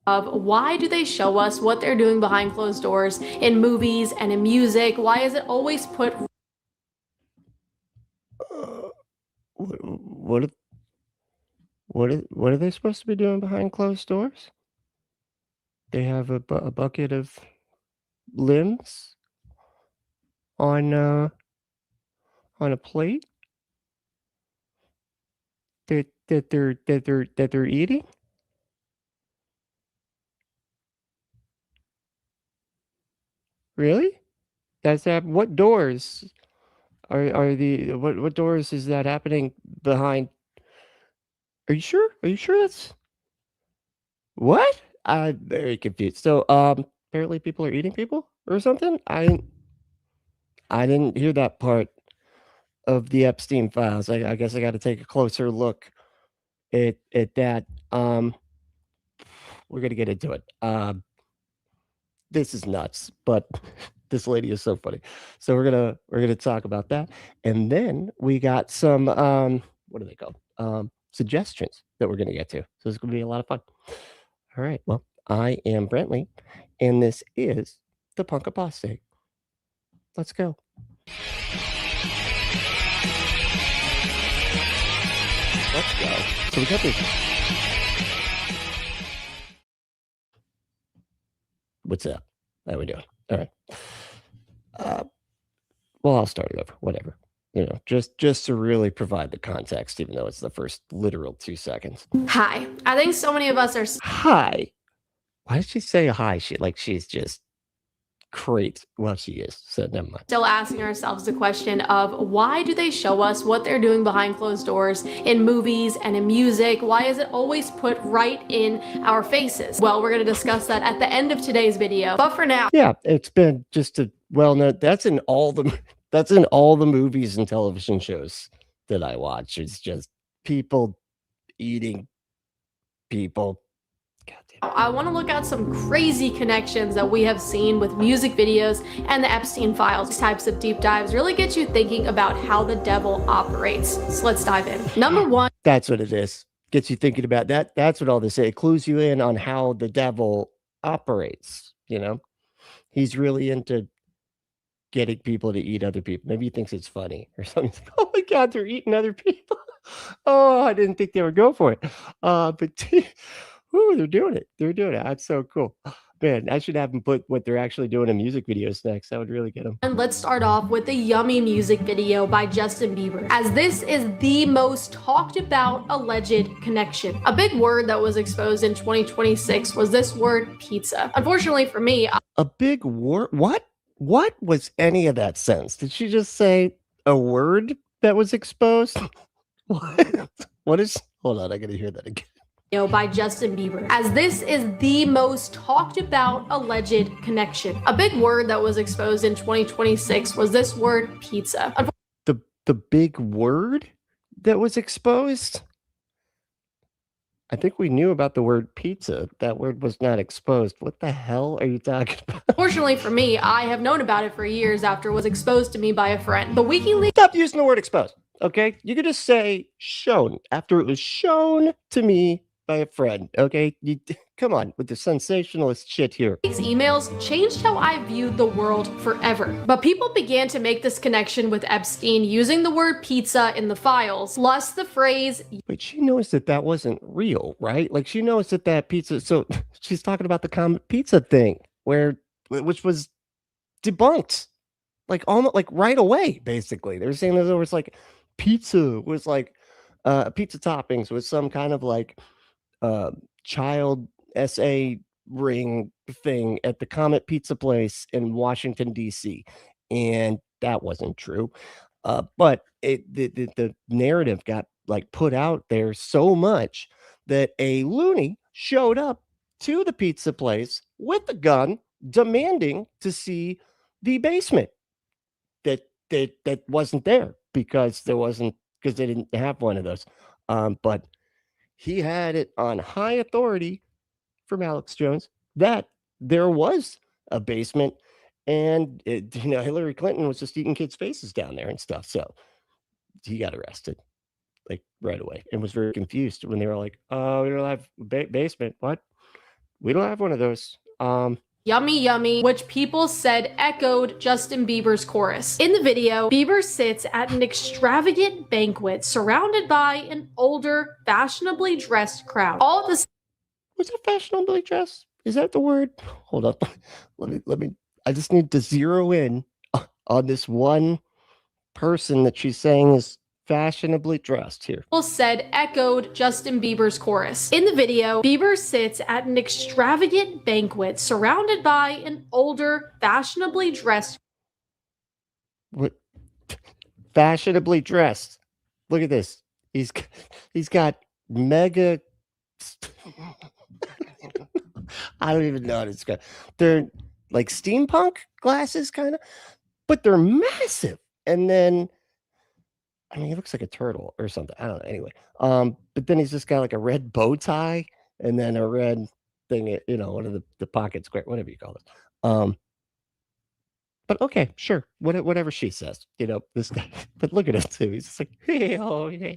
of why do they show us what they're doing behind closed doors in movies and in music? Why is it always put What what are they supposed to be doing behind closed doors? They have a bucket of limbs on a plate that they're eating. Really? That's that. What doors are the what doors is that happening behind? Are you sure? Are you sure that's what? I'm very confused. So apparently people are eating people or something. I didn't hear that part of the Epstein Files. I guess I got to take a closer look at that. We're gonna get into it. This is nuts, but this lady is so funny. So we're gonna talk about that, and then we got some what are they called? Suggestions that we're gonna get to. So it's gonna be a lot of fun. All right. Well, I am Brentley, and this is the Punk Apostate. Let's go. Let's go. So we got this. What's up? How we doing? All right. Well, I'll start it over. Whatever. You know, just to really provide the context, even though it's the first literal 2 seconds. hi? I think so many of us are Hi. Why did she say hi? She's just great. Well, she is. So never mind. still asking ourselves the question of why do they show us what they're doing behind closed doors in movies and in music? Why is it always put right in our faces? Well, we're going to discuss that at the end of today's video. But for now, Yeah, it's been just a well known. That's in all the movies and television shows that I watch. It's just people eating people. I want to look at some crazy connections that we have seen with music videos and the Epstein Files. These types of deep dives really get you thinking about how the devil operates. So let's dive in. Number one. That's what it is. Gets you thinking about that. That's what all this is. It clues you in on how the devil operates. You know, he's really into getting people to eat other people. Maybe he thinks it's funny or something. Oh my God, they're eating other people. Oh, I didn't think they would go for it. But ooh, they're doing it. They're doing it. That's so cool. Man, I should have them put what they're actually doing in music videos next. That would really get them. And let's start off with the Yummy music video by Justin Bieber, as this is the most talked about alleged connection. A big word that was exposed in 2026 was this word pizza. Unfortunately for me, A big word? What? What was any of that sense? Did she just say a word that was exposed? What? What is? Hold on, I gotta hear that again. By Justin Bieber, as this is the most talked about alleged connection. A big word that was exposed in 2026 was this word pizza. The big word that was exposed? I think we knew about the word pizza. That word was not exposed. What the hell are you talking about? Fortunately for me, I have known about it for years after it was exposed to me by a friend. The WikiLeaks. Stop using the word exposed. Okay, you could just say shown after it was shown to me by a friend. Okay, come on with the sensationalist shit here. These emails changed how I viewed the world forever. But people began to make this connection with Epstein using the word pizza in the files, plus the phrase. But she knows that that wasn't real, right? Like she knows that pizza. So she's talking about the comet pizza thing, which was debunked, like almost like right away. Basically, they're saying that there was like pizza was like pizza toppings with some kind of like child SA ring thing at the Comet Pizza place in Washington D.C., and that wasn't true. But the narrative got like put out there so much that a loony showed up to the pizza place with a gun, demanding to see the basement that wasn't there because they didn't have one of those. But he had it on high authority from Alex Jones that there was a basement, and Hillary Clinton was just eating kids' faces down there and stuff. So he got arrested like right away and was very confused when they were like, "Oh, we don't have basement. What? We don't have one of those. Yummy Yummy, which people said echoed Justin Bieber's chorus. In the video, Bieber sits at an extravagant banquet surrounded by an older, fashionably dressed crowd. All at the Was it fashionably dressed? Is that the word? Hold up. Let me I just need to zero in on this one person that she's saying is fashionably dressed here. people said echoed Justin Bieber's chorus. In the video, Bieber sits at an extravagant banquet surrounded by an older, fashionably dressed. What? Fashionably dressed. Look at this. He's got mega. I don't even know how to describe. They're like steampunk glasses, kind of, but they're massive. And then, I mean, he looks like a turtle or something. I don't know. Anyway, but then he's just got like a red bow tie and then a red thing, you know, one of the pocket square, whatever you call it. But okay, sure, whatever she says, you know, this guy. But look at him too. He's just like, hey, oh, yeah,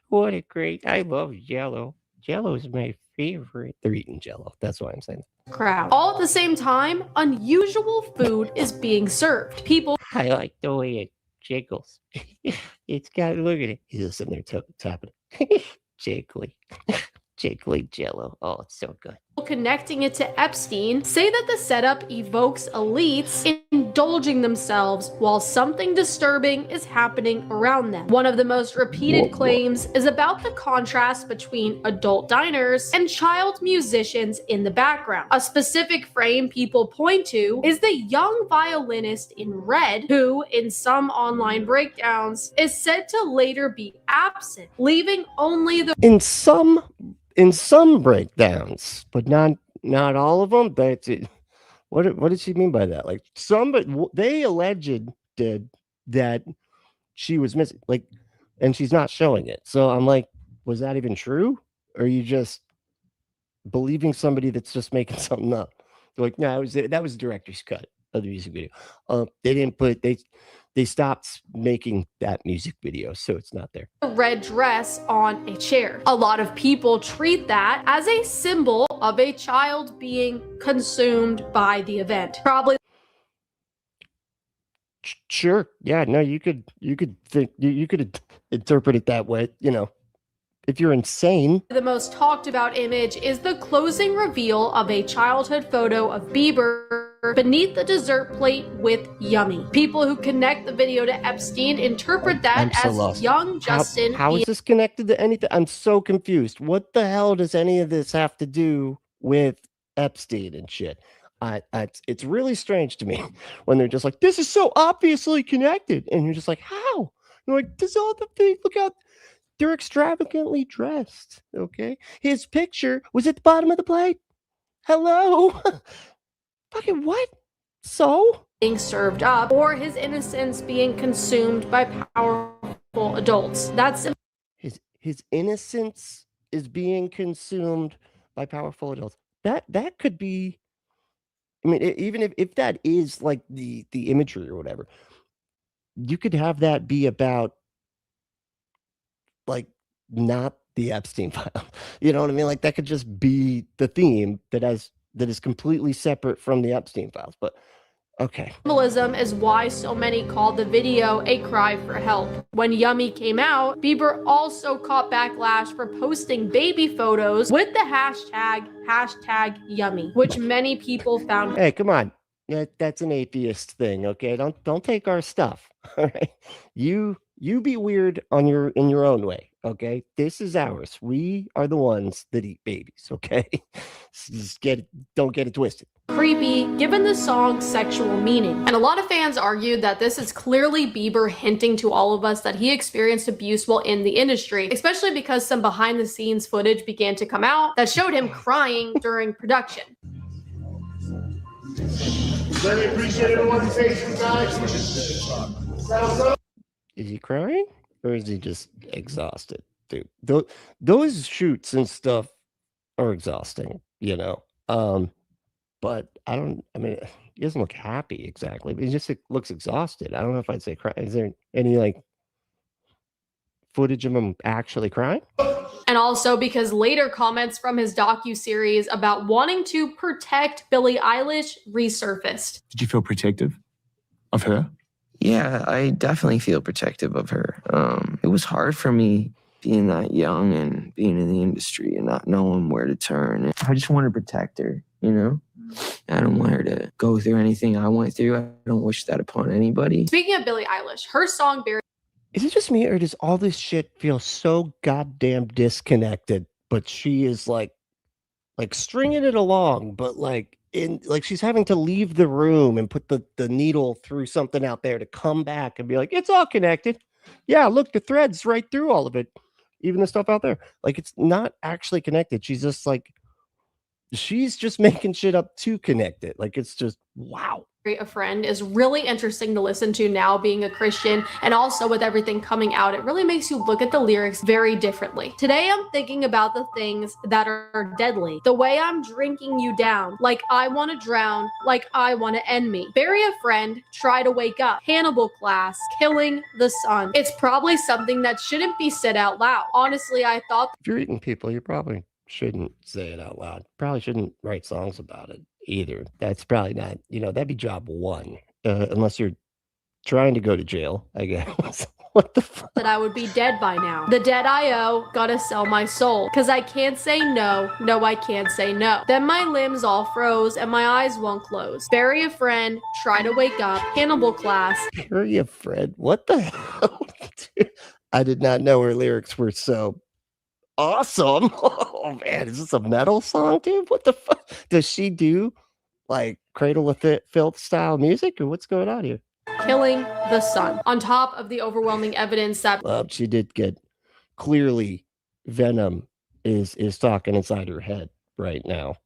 what a great! I love Jello. Jello is my favorite. They're eating Jello. That's why I'm saying. Crowd. All at the same time, unusual food is being served. People. I like the way it jiggles. It's got, look at it. He's just sitting there tapping it. Jiggly. Jiggly Jello. Oh, it's so good. Connecting it to Epstein say that the setup evokes elites indulging themselves while something disturbing is happening around them. One of the most repeated claims is about the contrast between adult diners and child musicians in the background. A specific frame people point to is the young violinist in red, who, in some online breakdowns, is said to later be absent, leaving only the in some breakdowns, but not all of them. That's it. What did she mean by that? Like they alleged that she was missing, like, and she's not showing it. So I'm like, was that even true? Or are you just believing somebody that's just making something up? They're like, no, that was the director's cut of the music video. They didn't put they stopped making that music video, so it's not there. Red dress on a chair. A lot of people treat that as a symbol of a child being consumed by the event. Probably. Sure. Yeah. No, you could think you could interpret it that way. You know, if you're insane. The most talked about image is the closing reveal of a childhood photo of Bieber beneath the dessert plate with Yummy. People who connect the video to Epstein interpret that as lost. young Justin. How is this connected to anything? I'm so confused. What the hell does any of this have to do with Epstein and shit? It's really strange to me when they're just like, this is so obviously connected. And you're just like, how? They're like, this is all the thing. Look out. They're extravagantly dressed. Okay. His picture was at the bottom of the plate. Hello. Fucking what? So? Being served up, or his innocence being consumed by powerful adults. That's his innocence is being consumed by powerful adults. That could be. I mean, even if that is like the imagery or whatever, you could have that be about, like, not the Epstein file. You know what I mean? Like, that could just be the theme that is completely separate from the Epstein files. But okay. Cannibalism is why so many called the video a cry for help. When Yummy came out, Bieber also caught backlash for posting baby photos with the hashtag Yummy, which many people found. Hey, come on. That's an atheist thing, okay? Don't take our stuff. All right. You be weird in your own way, okay? This is ours. We are the ones that eat babies, okay? Just don't get it twisted. Creepy, given the song's sexual meaning. And a lot of fans argued that this is clearly Bieber hinting to all of us that he experienced abuse while in the industry, especially because some behind-the-scenes footage began to come out that showed him crying during production. Really appreciate everyone's patience, guys. Is he crying or is he just exhausted, dude? Those shoots and stuff are exhausting, you know. But I mean, he doesn't look happy exactly, but he just looks exhausted. I don't know if I'd say cry. Is there any like footage of him actually crying. And also because later comments from his docuseries about wanting to protect Billie Eilish resurfaced. Did you feel protective of her? Yeah, I definitely feel protective of her. It was hard for me being that young and being in the industry and not knowing where to turn. I just want to protect her, you know? I don't want her to go through anything I went through. I don't wish that upon anybody. Speaking of Billie Eilish, her song Barry. Is it just me, or does all this shit feel so goddamn disconnected? But she is like stringing it along, but like she's having to leave the room and put the needle through something out there to come back and be like, it's all connected. Yeah, look, the thread's right through all of it, even the stuff out there. Like, it's not actually connected. She's just making shit up to connect it. Like, it's just wow. A Friend is really interesting to listen to now, being a Christian, and also with everything coming out, it really makes you look at the lyrics very differently. Today I'm thinking about the things that are deadly, the way I'm drinking you down, like I want to drown, like I want to end me. Bury a friend, try to wake up, cannibal class, killing the sun. It's probably something that shouldn't be said out loud. Honestly, I thought If you're eating people, you probably shouldn't say it out loud. Probably shouldn't write songs about it either. That's probably not, that'd be job one, unless you're trying to go to jail, I guess. What the fuck? that I would be dead by now. The debt I owe, gotta sell my soul. Cause I can't say no, no I can't say no. Then my limbs all froze and my eyes won't close. Bury a friend, try to wake up, cannibal class. Bury a friend? What the hell? Dude, I did not know her lyrics were so awesome. Oh man, is this a metal song, dude? What the fuck? Does she do like Cradle of Filth style music, or what's going on here? Killing the sun. On top of the overwhelming evidence that She did get clearly Venom is talking inside her head right now.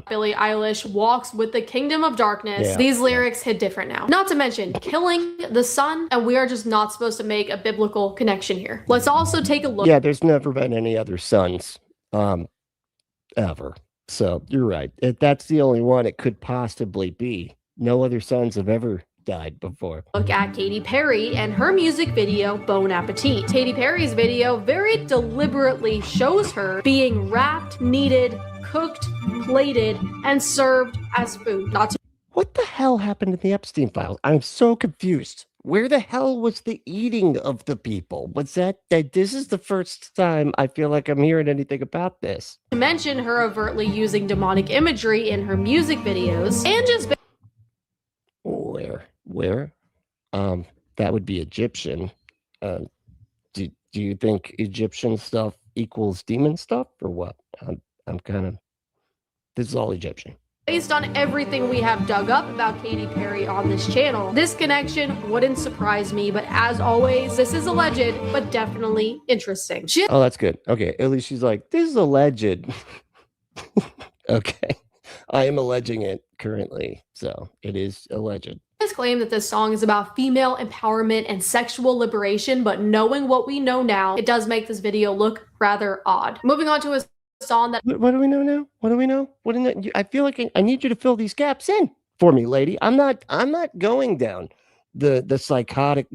Billie Eilish walks with the kingdom of darkness. Yeah, These lyrics hit different now. Not to mention killing the sun, and we are just not supposed to make a biblical connection here. Let's also take a look. Yeah, there's never been any other sons ever. So you're right. That's the only one it could possibly be. No other sons have ever died before. Look at Katy Perry and her music video, Bon Appetit. Katy Perry's video very deliberately shows her being wrapped, kneaded, cooked, plated, and served as food. Not to What the hell happened in the Epstein Files? I'm so confused. Where the hell was the eating of the people? Was that this is the first time I feel like I'm hearing anything about this. mention her overtly using demonic imagery in her music videos, and just Where? That would be Egyptian. Do you think Egyptian stuff equals demon stuff, or what? I'm kind of. This is all Egyptian. based on everything we have dug up about Katy Perry on this channel, this connection wouldn't surprise me, but as always, this is alleged, but definitely interesting. Oh, that's good. Okay, at least she's like, this is alleged. Okay, I am alleging it currently, so it is alleged. His claim that this song is about female empowerment and sexual liberation, but knowing what we know now, it does make this video look rather odd. Moving on to a song that What do we know now? What do we know? What in the, I feel like I need you to fill these gaps in for me, lady. I'm not going down the psychotic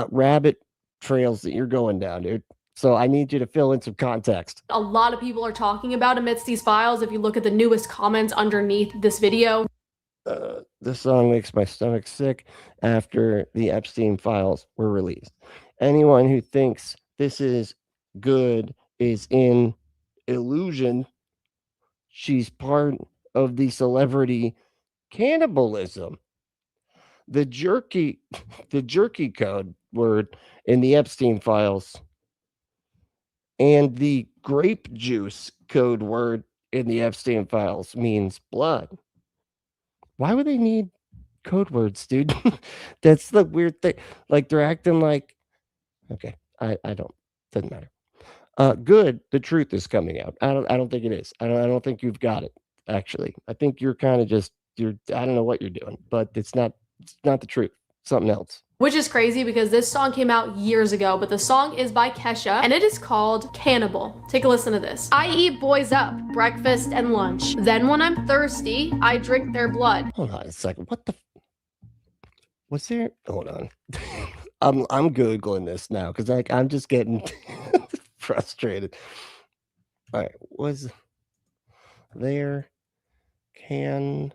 rabbit trails that you're going down, dude. So I need you to fill in some context. a lot of people are talking about amidst these files, if you look at the newest comments underneath this video. This song makes my stomach sick after the Epstein Files were released. Anyone who thinks this is good is in illusion. She's part of the celebrity cannibalism. The jerky code word in the Epstein Files and the grape juice code word in the Epstein Files means blood. Why would they need code words, dude? That's the weird thing. Like, they're acting like, okay, I don't, doesn't matter. Good, the truth is coming out. I don't think it is. I don't think you've got it, actually. I think you're kind of just, I don't know what you're doing, but it's not the truth. Something else. Which is crazy because this song came out years ago, but the song is by Kesha and it is called Cannibal. Take a listen to this. I eat boys up, breakfast and lunch. Then when I'm thirsty, I drink their blood. Hold on a second. What the? Was there? Hold on. I'm Googling this now because I'm just getting frustrated. All right, was there cannibalism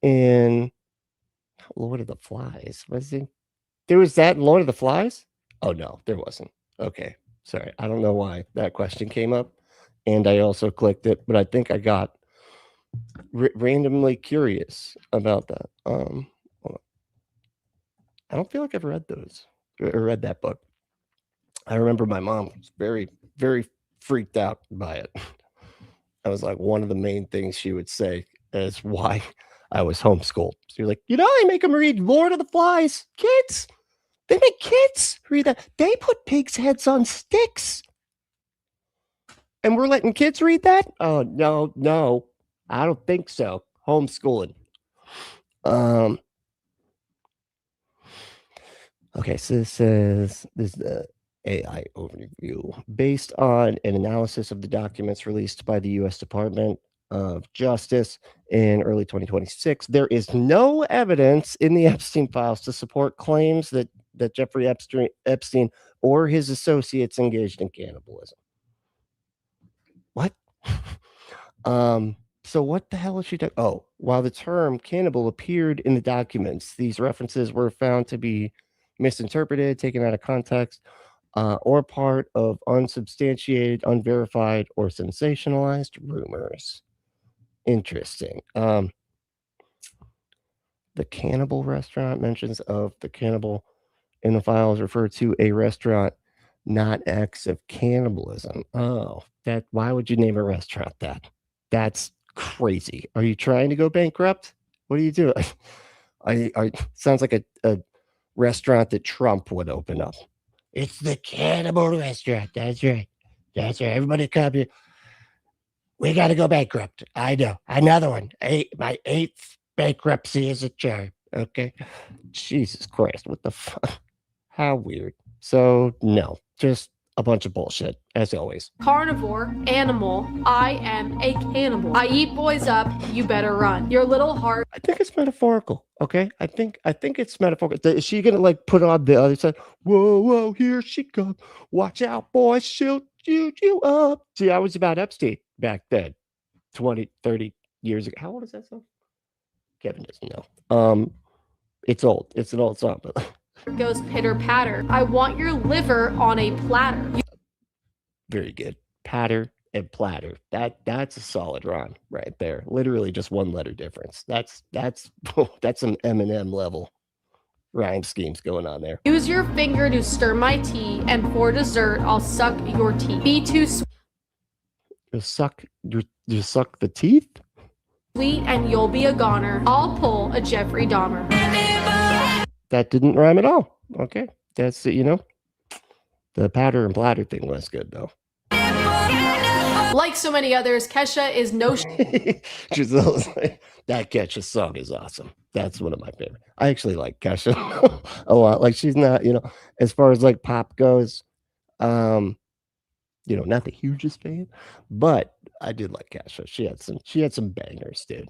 in Lord of the Flies? There was that in Lord of the Flies? Oh no, there wasn't. Okay, sorry. I don't know why that question came up, and I also clicked it, but I think I got randomly curious about that. Hold on. I don't feel like I've read those or read that book. I remember my mom was very, very freaked out by it. I was like, one of the main things she would say is why I was homeschooled. So you're like, they make them read Lord of the Flies. Kids, they make kids read that. They put pigs' heads on sticks. And we're letting kids read that? Oh, no. I don't think so. Homeschooling. Okay, so this is the AI overview. Based on an analysis of the documents released by the U.S. Department of Justice in early 2026, there is no evidence in the Epstein Files to support claims that Jeffrey Epstein or his associates engaged in cannibalism. What? So what the hell is she talking? Oh, while the term cannibal appeared in the documents, these references were found to be misinterpreted, taken out of context, or part of unsubstantiated, unverified, or sensationalized rumors. Interesting. The cannibal restaurant mentions of the cannibal in the files refer to a restaurant, not acts of cannibalism. Oh, why would you name a restaurant that? That's crazy. Are you trying to go bankrupt? What are you doing? Sounds like a restaurant that Trump would open up. It's the cannibal restaurant. That's right. Everybody come here. We got to go bankrupt. I know. Another one. My 8th bankruptcy is a charm. Okay. Jesus Christ. What the fuck? How weird. So, no. Just a bunch of bullshit, as always. Carnivore, animal, I am a cannibal. I eat boys up, you better run. Your little heart. I think it's metaphorical, okay? I think it's metaphorical. Is she gonna put on the other side? Whoa, here she comes. Watch out, boys, she'll shoot you up. See, I was about Epstein back then, 20, 30 years ago. How old is that song? Kevin doesn't know. It's old. It's an old song, but goes pitter patter. I want your liver on a platter. Very good. Patter and platter. That's a solid rhyme right there. Literally just one letter difference. That's some Eminem level rhyme schemes going on there. Use your finger to stir my tea, and for dessert, I'll suck your teeth. Be too You suck the teeth? sweet, and you'll be a goner. I'll pull a Jeffrey Dahmer. That didn't rhyme at all. Okay. That's the patter and platter thing was good though. Like so many others, Kesha is no Giselle's like, that Kesha song is awesome. That's one of my favorite. I actually like Kesha a lot. Like she's not, as far as pop goes, not the hugest fan, but I did like Kesha. She had some bangers, dude.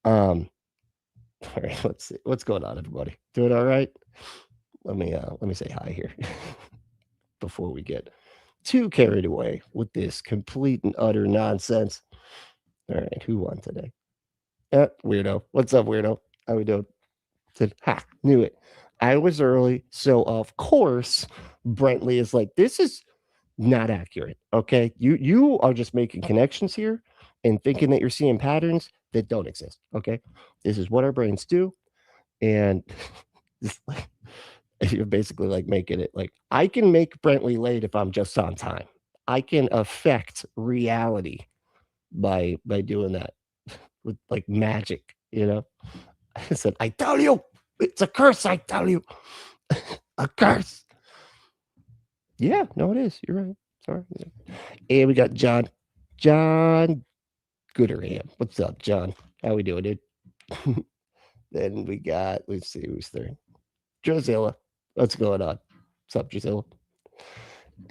All right, let's see. What's going on, everybody? Doing all right? Let me say hi here before we get too carried away with this complete and utter nonsense. All right, who won today? Weirdo. What's up, weirdo? How we doing? Knew it. I was early, so of course Brentley is like, this is not accurate. Okay, you are just making connections here and thinking that you're seeing patterns that don't exist. Okay, this is what our brains do, and you're basically making it I can make Brentley late if I'm just on time. I can affect reality by doing that with magic. I said, I tell you, it's a curse. I tell you, a curse. Yeah, no, it is. You're right. Sorry. And we got John Gooderham. What's up, John? How we doing, dude? Then we got, let's see who's there. Drozilla. What's going on? What's up, Drozilla?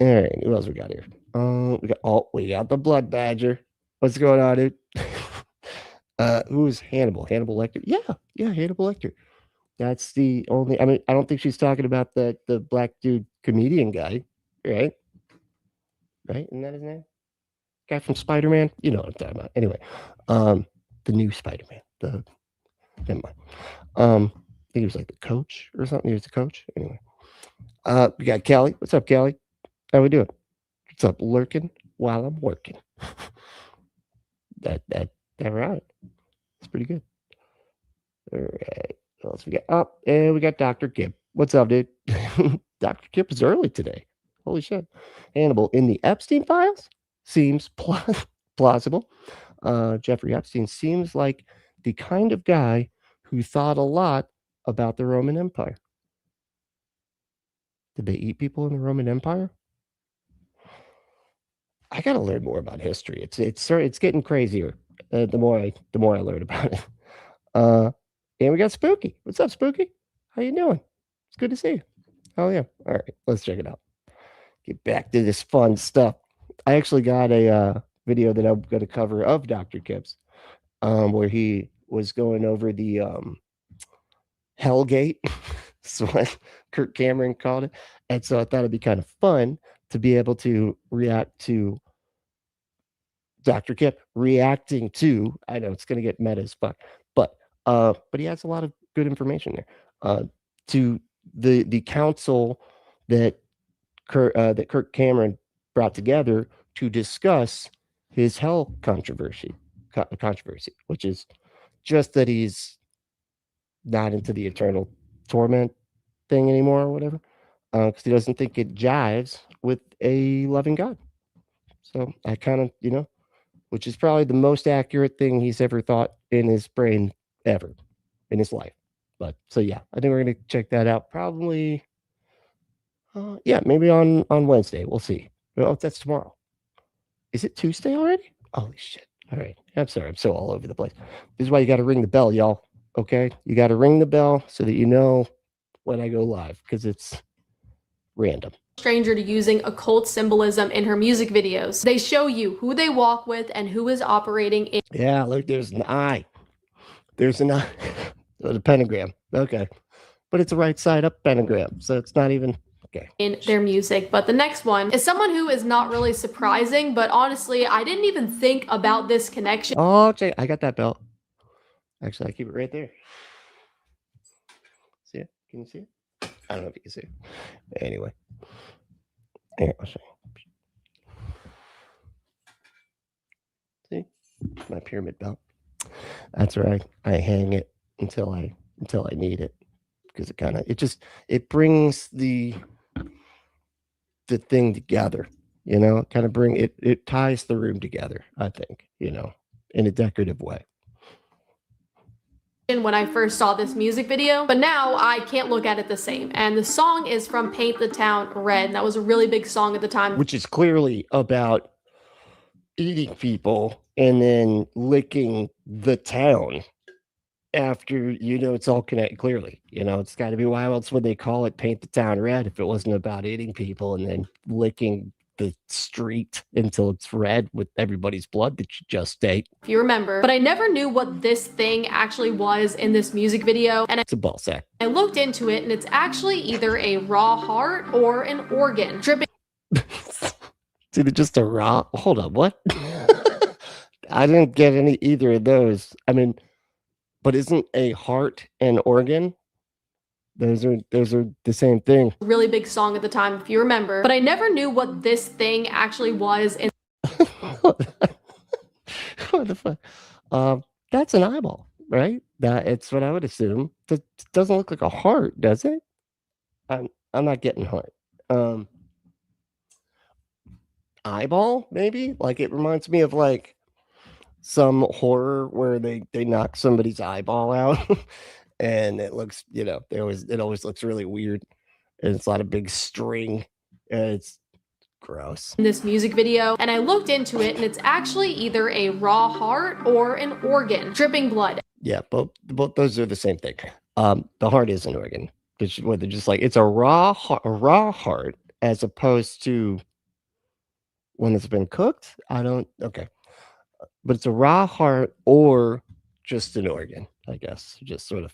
All right, who else we got here? We got the Blood Badger. What's going on, dude? Who's Hannibal? Hannibal Lecter? Yeah, Hannibal Lecter. That's the only. I mean, I don't think she's talking about the black dude comedian guy, right? Right? Isn't that his name? Guy from Spider-Man. You know what I'm talking about. Anyway, the new Spider-Man. Never mind. I think he was like the coach or something. He was the coach. Anyway, we got Kelly. What's up, Kelly? How we doing? What's up? Lurking while I'm working. that right. That's pretty good. All right. What else we got? Oh, and we got Dr. Kip. What's up, dude? Dr. Kip is early today. Holy shit. Hannibal in the Epstein Files seems plausible. Jeffrey Epstein seems like the kind of guy who thought a lot about the Roman Empire. Did they eat people in the Roman Empire? I gotta learn more about history. It's getting crazier the more I learn about it. And we got Spooky. What's up, Spooky? How you doing? It's good to see you. Oh yeah. All right, let's check it out. Get back to this fun stuff. I actually got a video that I'm going to cover of Dr. Kip's, where he was going over the Hellgate. That's what Kirk Cameron called it. And so I thought it'd be kind of fun to be able to react to Dr. Kip reacting to, I know it's going to get meta as fuck, but he has a lot of good information there, to the council that Kirk Cameron brought together to discuss his hell controversy, which is just that he's not into the eternal torment thing anymore or whatever, because he doesn't think it jives with a loving God. So I kind of, which is probably the most accurate thing he's ever thought in his brain ever in his life. But so yeah, I think we're gonna check that out probably. Yeah, maybe on Wednesday. We'll see. Oh, that's tomorrow. Is it Tuesday already? Holy shit. All right. I'm sorry. I'm so all over the place. This is why you got to ring the bell, y'all. Okay? You got to ring the bell so that you know when I go live, because it's random. Stranger to using occult symbolism in her music videos. They show you who they walk with and who is operating in. Yeah, look, there's an eye. There's an eye. The pentagram. Okay. But it's a right side up pentagram. So it's not even... Okay. In their music. But the next one is someone who is not really surprising, but honestly, I didn't even think about this connection. Oh, Jay, I got that belt. Actually, I keep it right there. See it? Can you see it? I don't know if you can see it. Anyway. Here, I'll show you. See? My pyramid belt. That's right. I hang it until I need it. Because it brings the thing together, kind of it ties the room together, I think, in a decorative way. When I first saw this music video, but now I can't look at it the same. And the song is from Paint the Town Red. And that was a really big song at the time. Which is clearly about eating people and then licking the town after, it's all connected clearly. It's got to be why else would they call it Paint the Town Red if it wasn't about eating people and then licking the street until it's red with everybody's blood that you just ate. If you remember, but I never knew what this thing actually was in this music video. And it's a ball sack. I looked into it and it's actually either a raw heart or an organ dripping. Is it just a raw? Hold on, what? I didn't get either of those. I mean, but isn't a heart an organ? Those are the same thing. Really big song at the time, if you remember. But I never knew what this thing actually was. What the fuck? That's an eyeball, right? It's what I would assume. It doesn't look like a heart, does it? I'm not getting heart. Eyeball, maybe? Like it reminds me of like some horror where they knock somebody's eyeball out. And it looks, it always looks really weird. And it's a lot of big string. And it's gross. In this music video, and I looked into it, and it's actually either a raw heart or an organ dripping blood. Yeah, both those are the same thing. The heart is an organ. They're just like it's a raw heart as opposed to when it's been cooked. Okay, but it's a raw heart or just an organ, I guess. Just sort of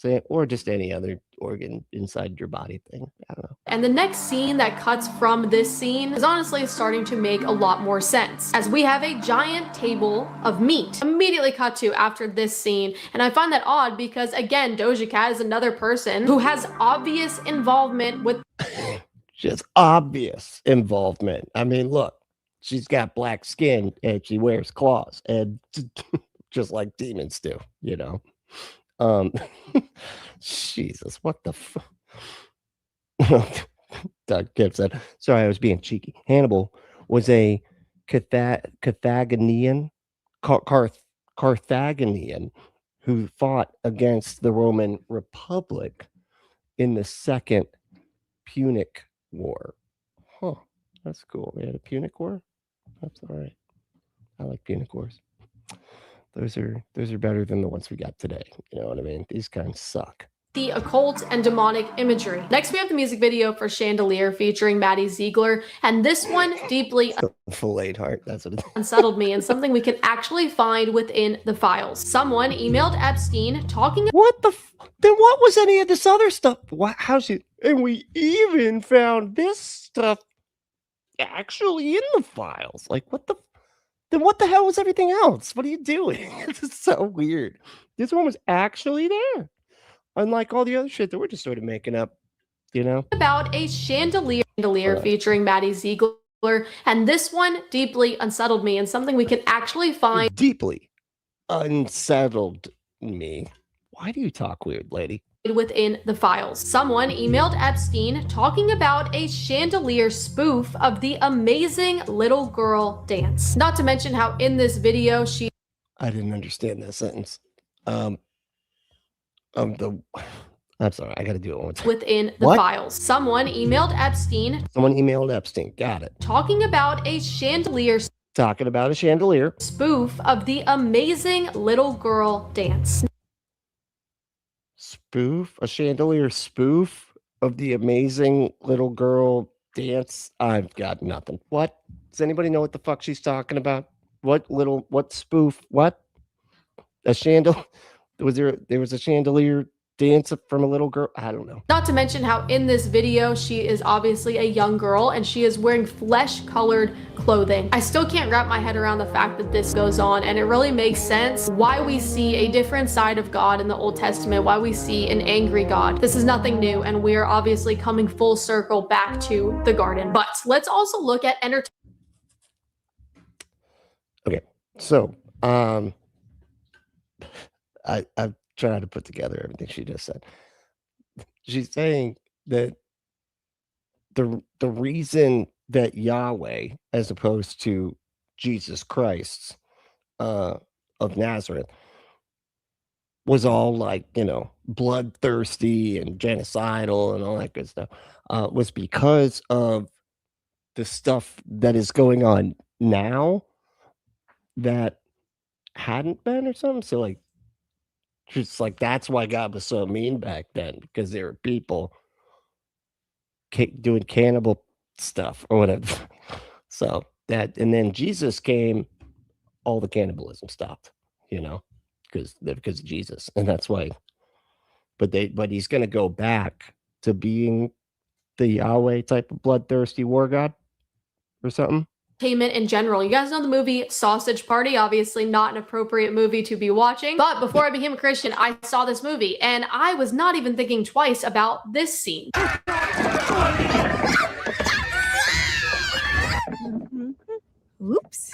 Say, or just any other organ inside your body thing. I don't know. And the next scene that cuts from this scene is honestly starting to make a lot more sense, as we have a giant table of meat immediately cut to after this scene. And I find that odd because, again, Doja Cat is another person who has obvious involvement with Just obvious involvement. I mean, look, she's got black skin and she wears claws, and just like demons do, you know. Jesus, what the Doug Gibb said, sorry, I was being cheeky. Hannibal was a Carthaginian who fought against the Roman Republic in the Second Punic War. Huh, that's cool. We had a Punic War? That's all right. I like Punic Wars. Those are better than the ones we got today. You know what I mean? These kinds suck. The occult and demonic imagery. Next, we have the music video for Chandelier featuring Maddie Ziegler, and this one deeply Filleted heart. That's what it is. unsettled me, and something we can actually find within the files. Someone emailed Epstein talking. What the? Then what was any of this other stuff? What? How's it? And we even found this stuff actually in the files. Like, what the? Then what the hell was everything else? What are you doing? This is so weird. This one was actually there. Unlike all the other shit that we're just sort of making up, you know? About a chandelier featuring Maddie Ziegler, and this one deeply unsettled me, and something we can actually find. Deeply unsettled me. Why do you talk weird, lady? Within the files. Someone emailed Epstein talking about a chandelier spoof of the amazing little girl dance. Not to mention how in this video I didn't understand that sentence. I'm sorry, I gotta do it one time. within the What? files. Someone emailed Epstein Someone emailed Epstein. Got it. talking about a chandelier Talking about a chandelier. spoof of the amazing little girl dance. Spoof? A chandelier spoof of the amazing little girl dance? I've got nothing. What? Does anybody know what the fuck she's talking about? What spoof? What? A chandelier? There was a chandelier dance from a little girl? I don't know. Not to mention how in this video she is obviously a young girl and she is wearing flesh-colored clothing. I still can't wrap my head around the fact that this goes on, and it really makes sense why we see a different side of God in the Old Testament, why we see an angry God. This is nothing new, and we are obviously coming full circle back to the garden. But let's also look at entertainment. Okay, so I've tried to put together everything she just said. She's saying that the reason that Yahweh, as opposed to Jesus Christ of Nazareth, was all like, you know, bloodthirsty and genocidal and all that good stuff, was because of the stuff that is going on now that hadn't been or something. So like, it's like that's why God was so mean back then, because there were people doing cannibal stuff or whatever. So that, and then Jesus came, all the cannibalism stopped, you know, because of Jesus, and that's why. But he's going to go back to being the Yahweh type of bloodthirsty war god or something. In general. You guys know the movie Sausage Party, obviously not an appropriate movie to be watching, but before I became a Christian, I saw this movie and I was not even thinking twice about this scene. Oops.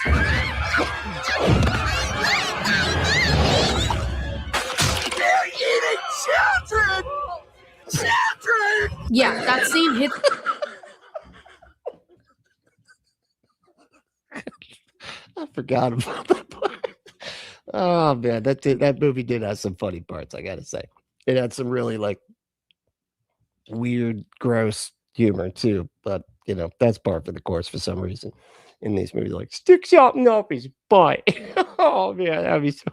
They're eating children! Children! Yeah, that scene hit. I forgot about that part. Oh man, that movie did have some funny parts, I gotta say. It had some really like weird, gross humor too. But you know, that's par for the course for some reason. In these movies, like stick something up his butt. Oh man, that'd be so.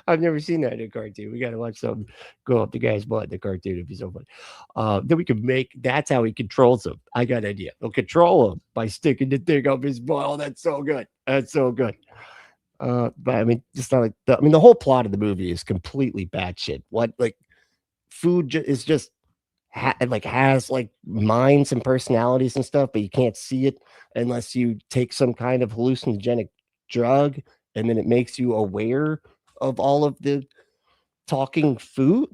I've never seen that in a cartoon. We gotta watch something go up the guy's butt in the cartoon. It'd be so funny. Then we could make. That's how he controls him. I got an idea. They'll control him by sticking the thing up his butt. Oh, that's so good. That's so good. But I mean, just not like the whole plot of the movie is completely batshit. What, like, food is just has like minds and personalities and stuff, but you can't see it unless you take some kind of hallucinogenic drug, and then it makes you aware of all of the talking food.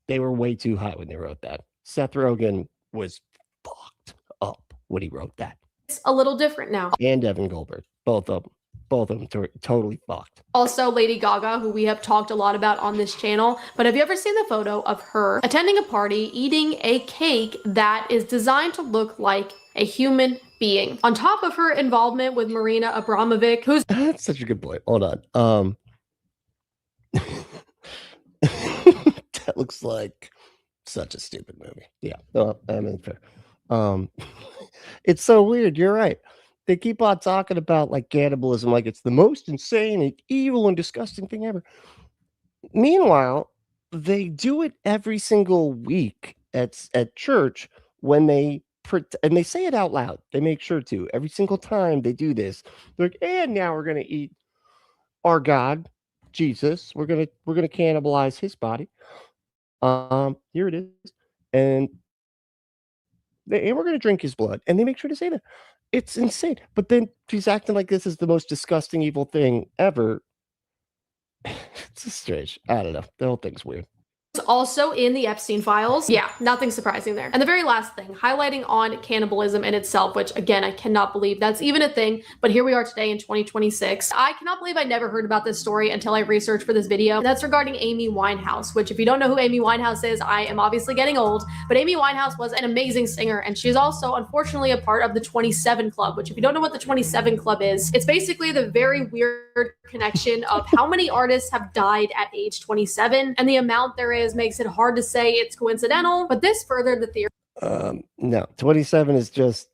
They were way too high when they wrote that. Seth Rogen was fucked up when he wrote that. It's a little different now. And Evan Goldberg, both of them totally fucked. Also, Lady Gaga, who we have talked a lot about on this channel, but have you ever seen the photo of her attending a party, eating a cake that is designed to look like a human being? On top of her involvement with Marina Abramovic, who's... That's such a good point. Hold on. That looks like such a stupid movie. Yeah, no, I mean, fair. It's so weird. You're right. They keep on talking about like cannibalism, like it's the most insane and evil and disgusting thing ever. Meanwhile, they do it every single week at church when and they say it out loud. They make sure to every single time they do this. They're like, and now we're gonna eat our God, Jesus. We're gonna cannibalize his body. Here it is, and we're gonna drink his blood. And they make sure to say that. It's insane. But then she's acting like this is the most disgusting, evil thing ever. It's just strange. I don't know. The whole thing's weird. Also in the Epstein Files. Yeah, nothing surprising there. And the very last thing, highlighting on cannibalism in itself, which again, I cannot believe that's even a thing, but here we are today in 2026. I cannot believe I never heard about this story until I researched for this video. That's regarding Amy Winehouse, which if you don't know who Amy Winehouse is, I am obviously getting old, but Amy Winehouse was an amazing singer, and she's also unfortunately a part of the 27 Club, which if you don't know what the 27 Club is, it's basically the very weird connection of how many artists have died at age 27, and the amount there is makes it hard to say it's coincidental, but this furthered the theory. No, 27 is just,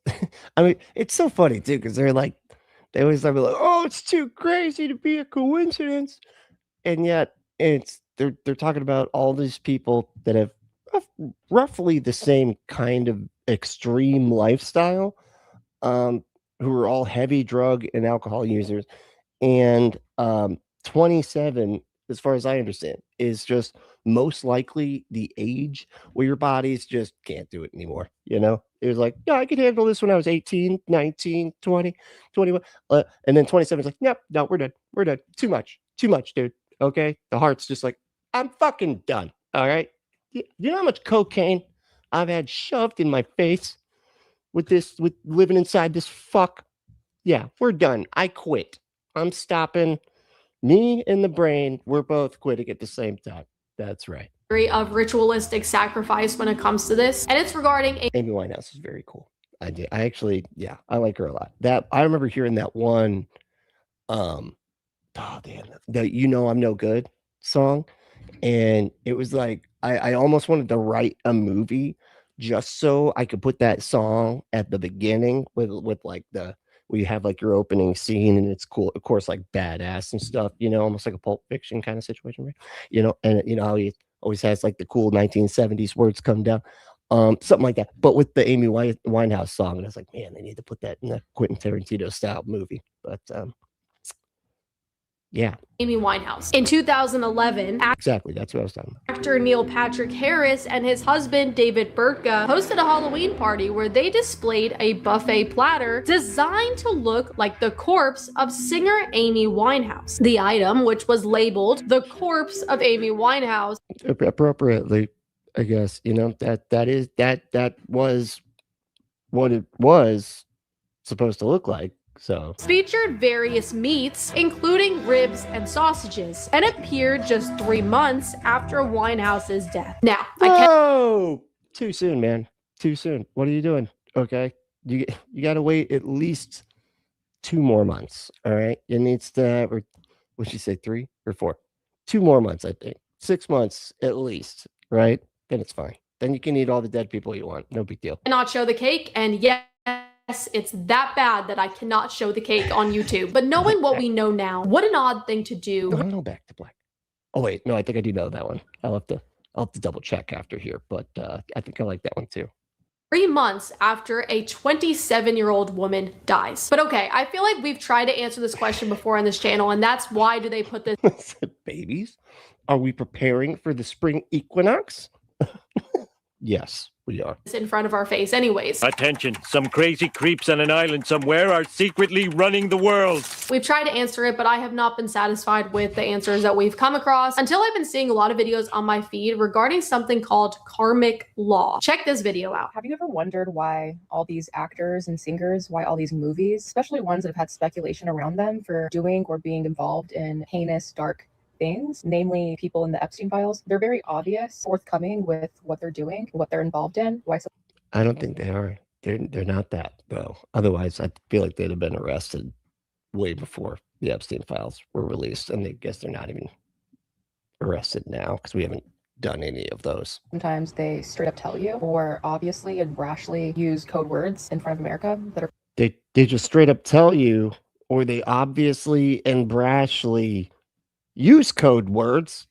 I mean, it's so funny too, because they always like, oh, it's too crazy to be a coincidence. And yet they're talking about all these people that have roughly the same kind of extreme lifestyle, who are all heavy drug and alcohol users. And 27, as far as I understand, is just most likely the age where your bodies just can't do it anymore. You know, it was like, yeah, I could handle this when I was 18, 19, 20, 21. And then 27 is like, no, we're done. We're done. Too much, dude. Okay. The heart's just like, I'm fucking done. All right. You know how much cocaine I've had shoved in my face with living inside this fuck? Yeah, we're done. I quit. I'm stopping. Me and the brain, we're both quitting at the same time. That's right. Of ritualistic sacrifice when it comes to this, and it's regarding Amy Winehouse is very cool. I actually, yeah, I like her a lot. That I remember hearing that one, oh damn, the "You Know I'm No Good" song, and it was like I almost wanted to write a movie just so I could put that song at the beginning with like where you have like your opening scene, and it's cool, of course, like badass and stuff, you know, almost like a Pulp Fiction kind of situation, right? You know, and you know how he always has like the cool 1970s words come down, something like that, but with the Amy Winehouse song. And I was like, man, they need to put that in a Quentin Tarantino style movie. But yeah, Amy Winehouse. In 2011, exactly, that's what I was talking about. Actor Neil Patrick Harris and his husband David Burtka hosted a Halloween party where they displayed a buffet platter designed to look like the corpse of singer Amy Winehouse. The item, which was labeled "The Corpse of Amy Winehouse," appropriately, I guess, you know, that was what it was supposed to look like. So featured various meats, including ribs and sausages, and appeared just 3 months after Winehouse's death. Now, too soon, man. Too soon. What are you doing? Okay, you got to wait at least 2 more months. All right, it needs to. Or what'd you say, 3 or 4? 2 more months, I think. 6 months at least. Right? Then it's fine. Then you can eat all the dead people you want. No big deal. Not show the cake, and yes, it's that bad that I cannot show the cake on YouTube. But knowing what we know now, what an odd thing to do. I don't know Back to Black. Oh wait, no, I think I do know that one. I'll have to double check after here, but I think I like that one too. 3 months after a 27-year-old woman dies. But okay, I feel like we've tried to answer this question before on this channel, and that's why do they put this babies? Are we preparing for the spring equinox? Yes, we are. In front of our face anyways. Attention, some crazy creeps on an island somewhere are secretly running the world. We've tried to answer it, but I have not been satisfied with the answers that we've come across until I've been seeing a lot of videos on my feed regarding something called karmic law. Check this video out. Have you ever wondered why all these actors and singers, why all these movies, especially ones that have had speculation around them for doing or being involved in heinous, dark things, namely people in the Epstein Files, they're very obvious, forthcoming with what they're doing, what they're involved in. Why? I don't think they are. They're not that, though. Otherwise, I feel like they'd have been arrested way before the Epstein Files were released, and I guess they're not even arrested now because we haven't done any of those. Sometimes they straight up tell you, or obviously and brashly use code words in front of America that are They just straight up tell you, or they obviously and brashly use code words.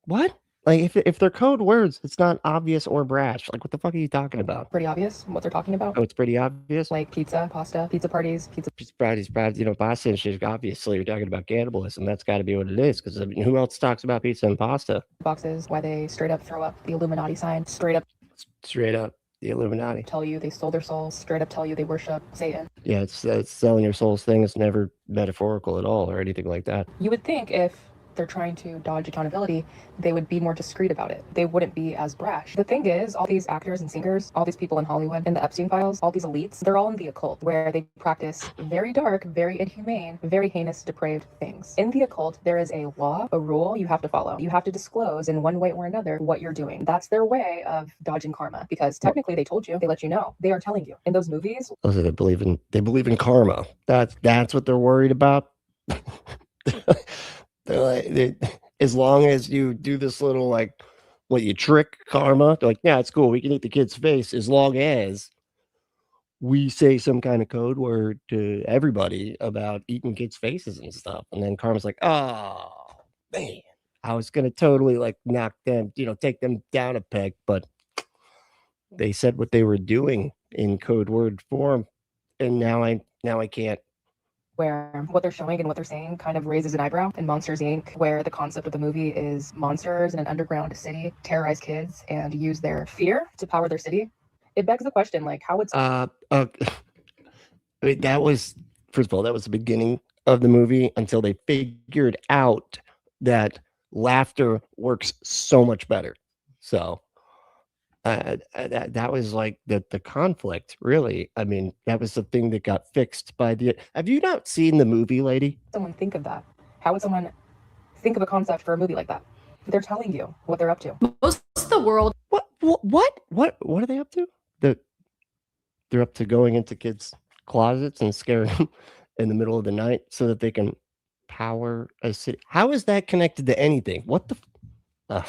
What? Like if they're code words, it's not obvious or brash. Like what the fuck are you talking about? pretty obvious what they're talking about. Oh, it's pretty obvious. Like pizza, pasta, pizza parties, pizza. Pizza parties, pasta and shit. Obviously, you're talking about cannibalism. That's got to be what it is. Because I mean, who else talks about pizza and pasta? Boxes, why they straight up throw up the Illuminati sign, straight up The Illuminati. tell you they sold their souls, straight up tell you they worship Satan. Yeah, it's selling your soul's thing. It's never metaphorical at all or anything like that. You would think if they're trying to dodge accountability, they would be more discreet about it. They wouldn't be as brash. The thing is, all these actors and singers, all these people in Hollywood, in the Epstein Files, all these elites, they're all in the occult, where they practice very dark, very inhumane, very heinous, depraved things. In the occult, there is a law, a rule you have to follow. You have to disclose in one way or another what you're doing. That's their way of dodging karma, because technically they told you, they let you know. They are telling you. In those movies, Also, they believe in karma. That's what they're worried about. They're like, as long as you do this little like what you trick karma, they're like, yeah, it's cool. We can eat the kid's face as long as we say some kind of code word to everybody about eating kids' faces and stuff. And then karma's like, oh man, I was gonna totally like knock them, take them down a peg, but they said what they were doing in code word form, and now I can't. where what they're showing and what they're saying kind of raises an eyebrow. In Monsters, Inc., where the concept of the movie is monsters in an underground city terrorize kids and use their fear to power their city. It begs the question, like, how would I mean, that was, first of all, that was the beginning of the movie until they figured out that laughter works so much better. So that was like the conflict, really. I mean, that was the thing that got fixed by the. Have you not seen the movie, lady? someone think of that? How would someone think of a concept for a movie like that? They're telling you what they're up to. Most of the world What are they up to? They're up to going into kids' closets and scaring them in the middle of the night so that they can power a city. How is that connected to anything? What the?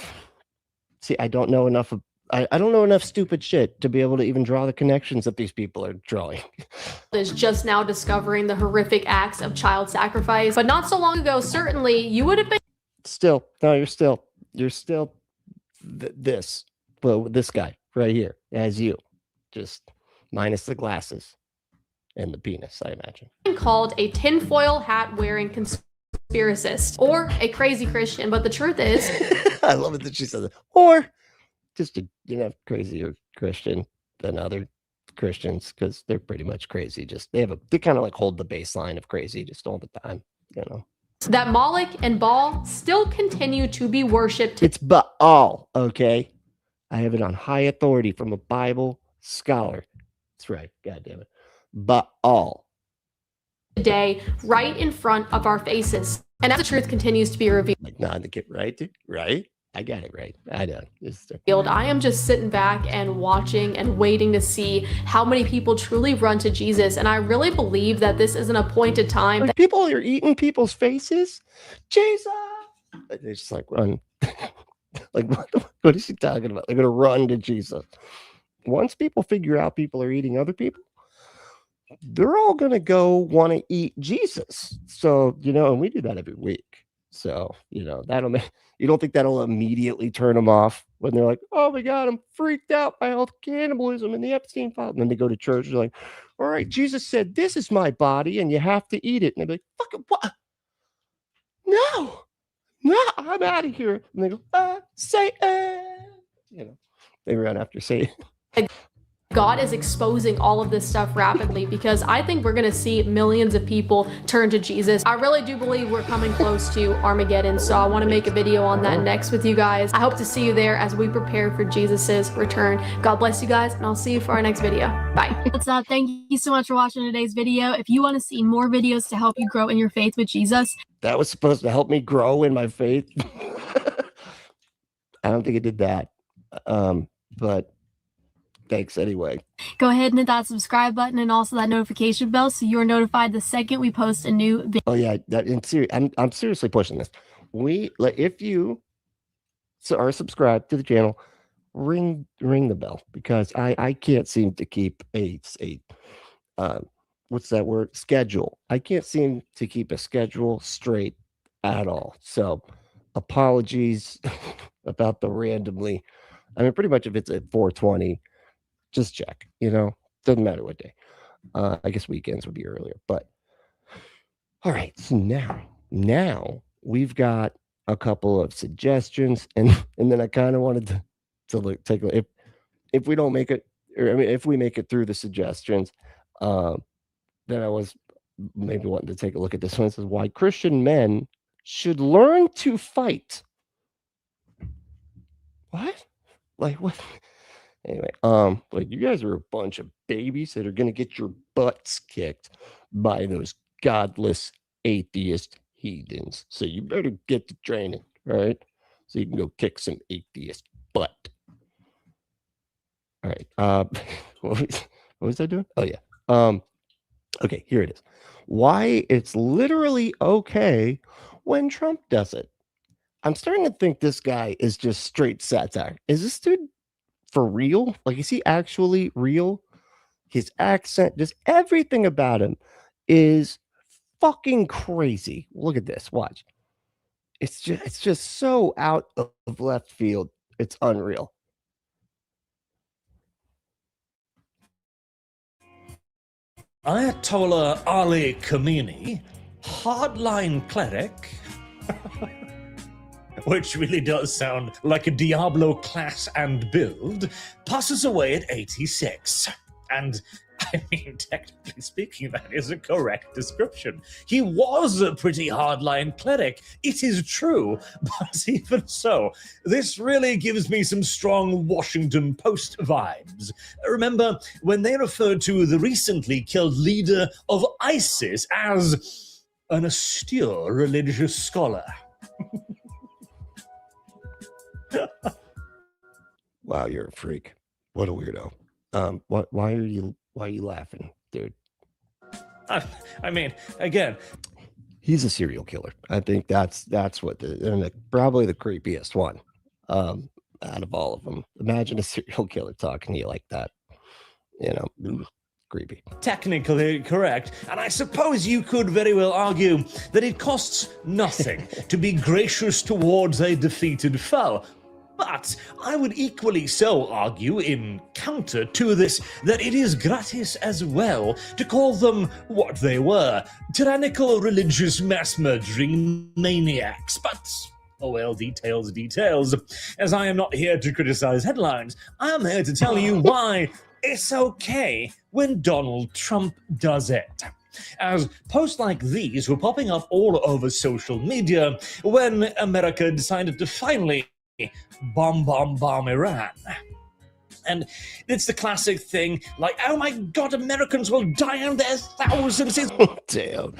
See, I don't know enough. I don't know enough stupid shit to be able to even draw the connections that these people are drawing. is just now discovering the horrific acts of child sacrifice. But not so long ago, certainly, you would have been You're still this. Well, this guy right here as you, just minus the glasses and the penis, I imagine. called a tinfoil hat wearing conspiracist or a crazy Christian. But the truth is, I love it that she said that. Or just a crazier Christian than other Christians, because they're pretty much crazy. Just they kind of like hold the baseline of crazy just all the time, that Moloch and Baal still continue to be worshipped It's Baal, okay? I have it on high authority from a Bible scholar. That's right. God damn it. Baal. today, right in front of our faces. And as the truth continues to be revealed, Like, nah, the kid, right? Dude? Right? I got it right. I know. I am just sitting back and watching and waiting to see how many people truly run to Jesus. And I really believe that this is an appointed time. Like, people are eating people's faces. Jesus! They just like run. Like, what is she talking about? They're going to run to Jesus. Once people figure out people are eating other people, they're all going to go want to eat Jesus. So, and we do that every week. So, that'll make, you don't think that'll immediately turn them off when they're like, oh my God, I'm freaked out by all the cannibalism and the Epstein Files. And then they go to church. They're like, all right, Jesus said, this is my body and you have to eat it. And they're like, fucking what? I'm out of here. And they go, Satan. They run after Satan. God is exposing all of this stuff rapidly, because I think we're going to see millions of people turn to Jesus. I really do believe we're coming close to Armageddon, so I want to make a video on that next with you guys. I hope to see you there as we prepare for Jesus's return. God bless you guys, and I'll see you for our next video. Bye. What's up? Thank you so much for watching today's video. If you want to see more videos to help you grow in your faith with Jesus. That was supposed to help me grow in my faith. I don't think it did that. But thanks anyway. Go ahead and hit that subscribe button and also that notification bell so you're notified the second we post a new video. Oh yeah, I'm seriously pushing this. If you are subscribed to the channel, ring the bell, because I can't seem to keep a what's that word? Schedule. I can't seem to keep a schedule straight at all. So apologies about the randomly. I mean, pretty much if it's at 4:20, just check, doesn't matter what day. I guess weekends would be earlier, but all right. So now we've got a couple of suggestions, and then I kind of wanted to take a look. If we don't make it, or I mean, if we make it through the suggestions, then I was maybe wanting to take a look at this one. It says, why Christian men should learn to fight. What? Like what? Anyway, like you guys are a bunch of babies that are gonna get your butts kicked by those godless atheist heathens. So you better get to training, right? So you can go kick some atheist butt. All right. What was I doing? Oh yeah. Okay, here it is. Why it's literally okay when Trump does it. I'm starting to think this guy is just straight satire. Is this dude for real? Like, is he actually real? His accent, just everything about him is fucking crazy. Look at this. Watch. It's just so out of left field. It's unreal. Ayatollah Ali Khamenei, hardline cleric, which really does sound like a Diablo class and build, passes away at 86. And, I mean, technically speaking, that is a correct description. He was a pretty hardline cleric, it is true, but even so, this really gives me some strong Washington Post vibes. Remember when they referred to the recently killed leader of ISIS as an austere religious scholar? Wow, you're a freak. What a weirdo. Why are you laughing, dude? I mean, again, he's a serial killer. I think that's what probably the creepiest one out of all of them. Imagine a serial killer talking to you like that. Creepy. Technically correct, and I suppose you could very well argue that it costs nothing to be gracious towards a defeated foe. But I would equally so argue, in counter to this, that it is gratis as well to call them what they were, tyrannical religious mass-murdering maniacs. But, oh well, details. As I am not here to criticize headlines, I am here to tell you why it's okay when Donald Trump does it. As posts like these were popping up all over social media when America decided to finally bomb Iran. And it's the classic thing, like, oh my god, Americans will die in their thousands. Damn.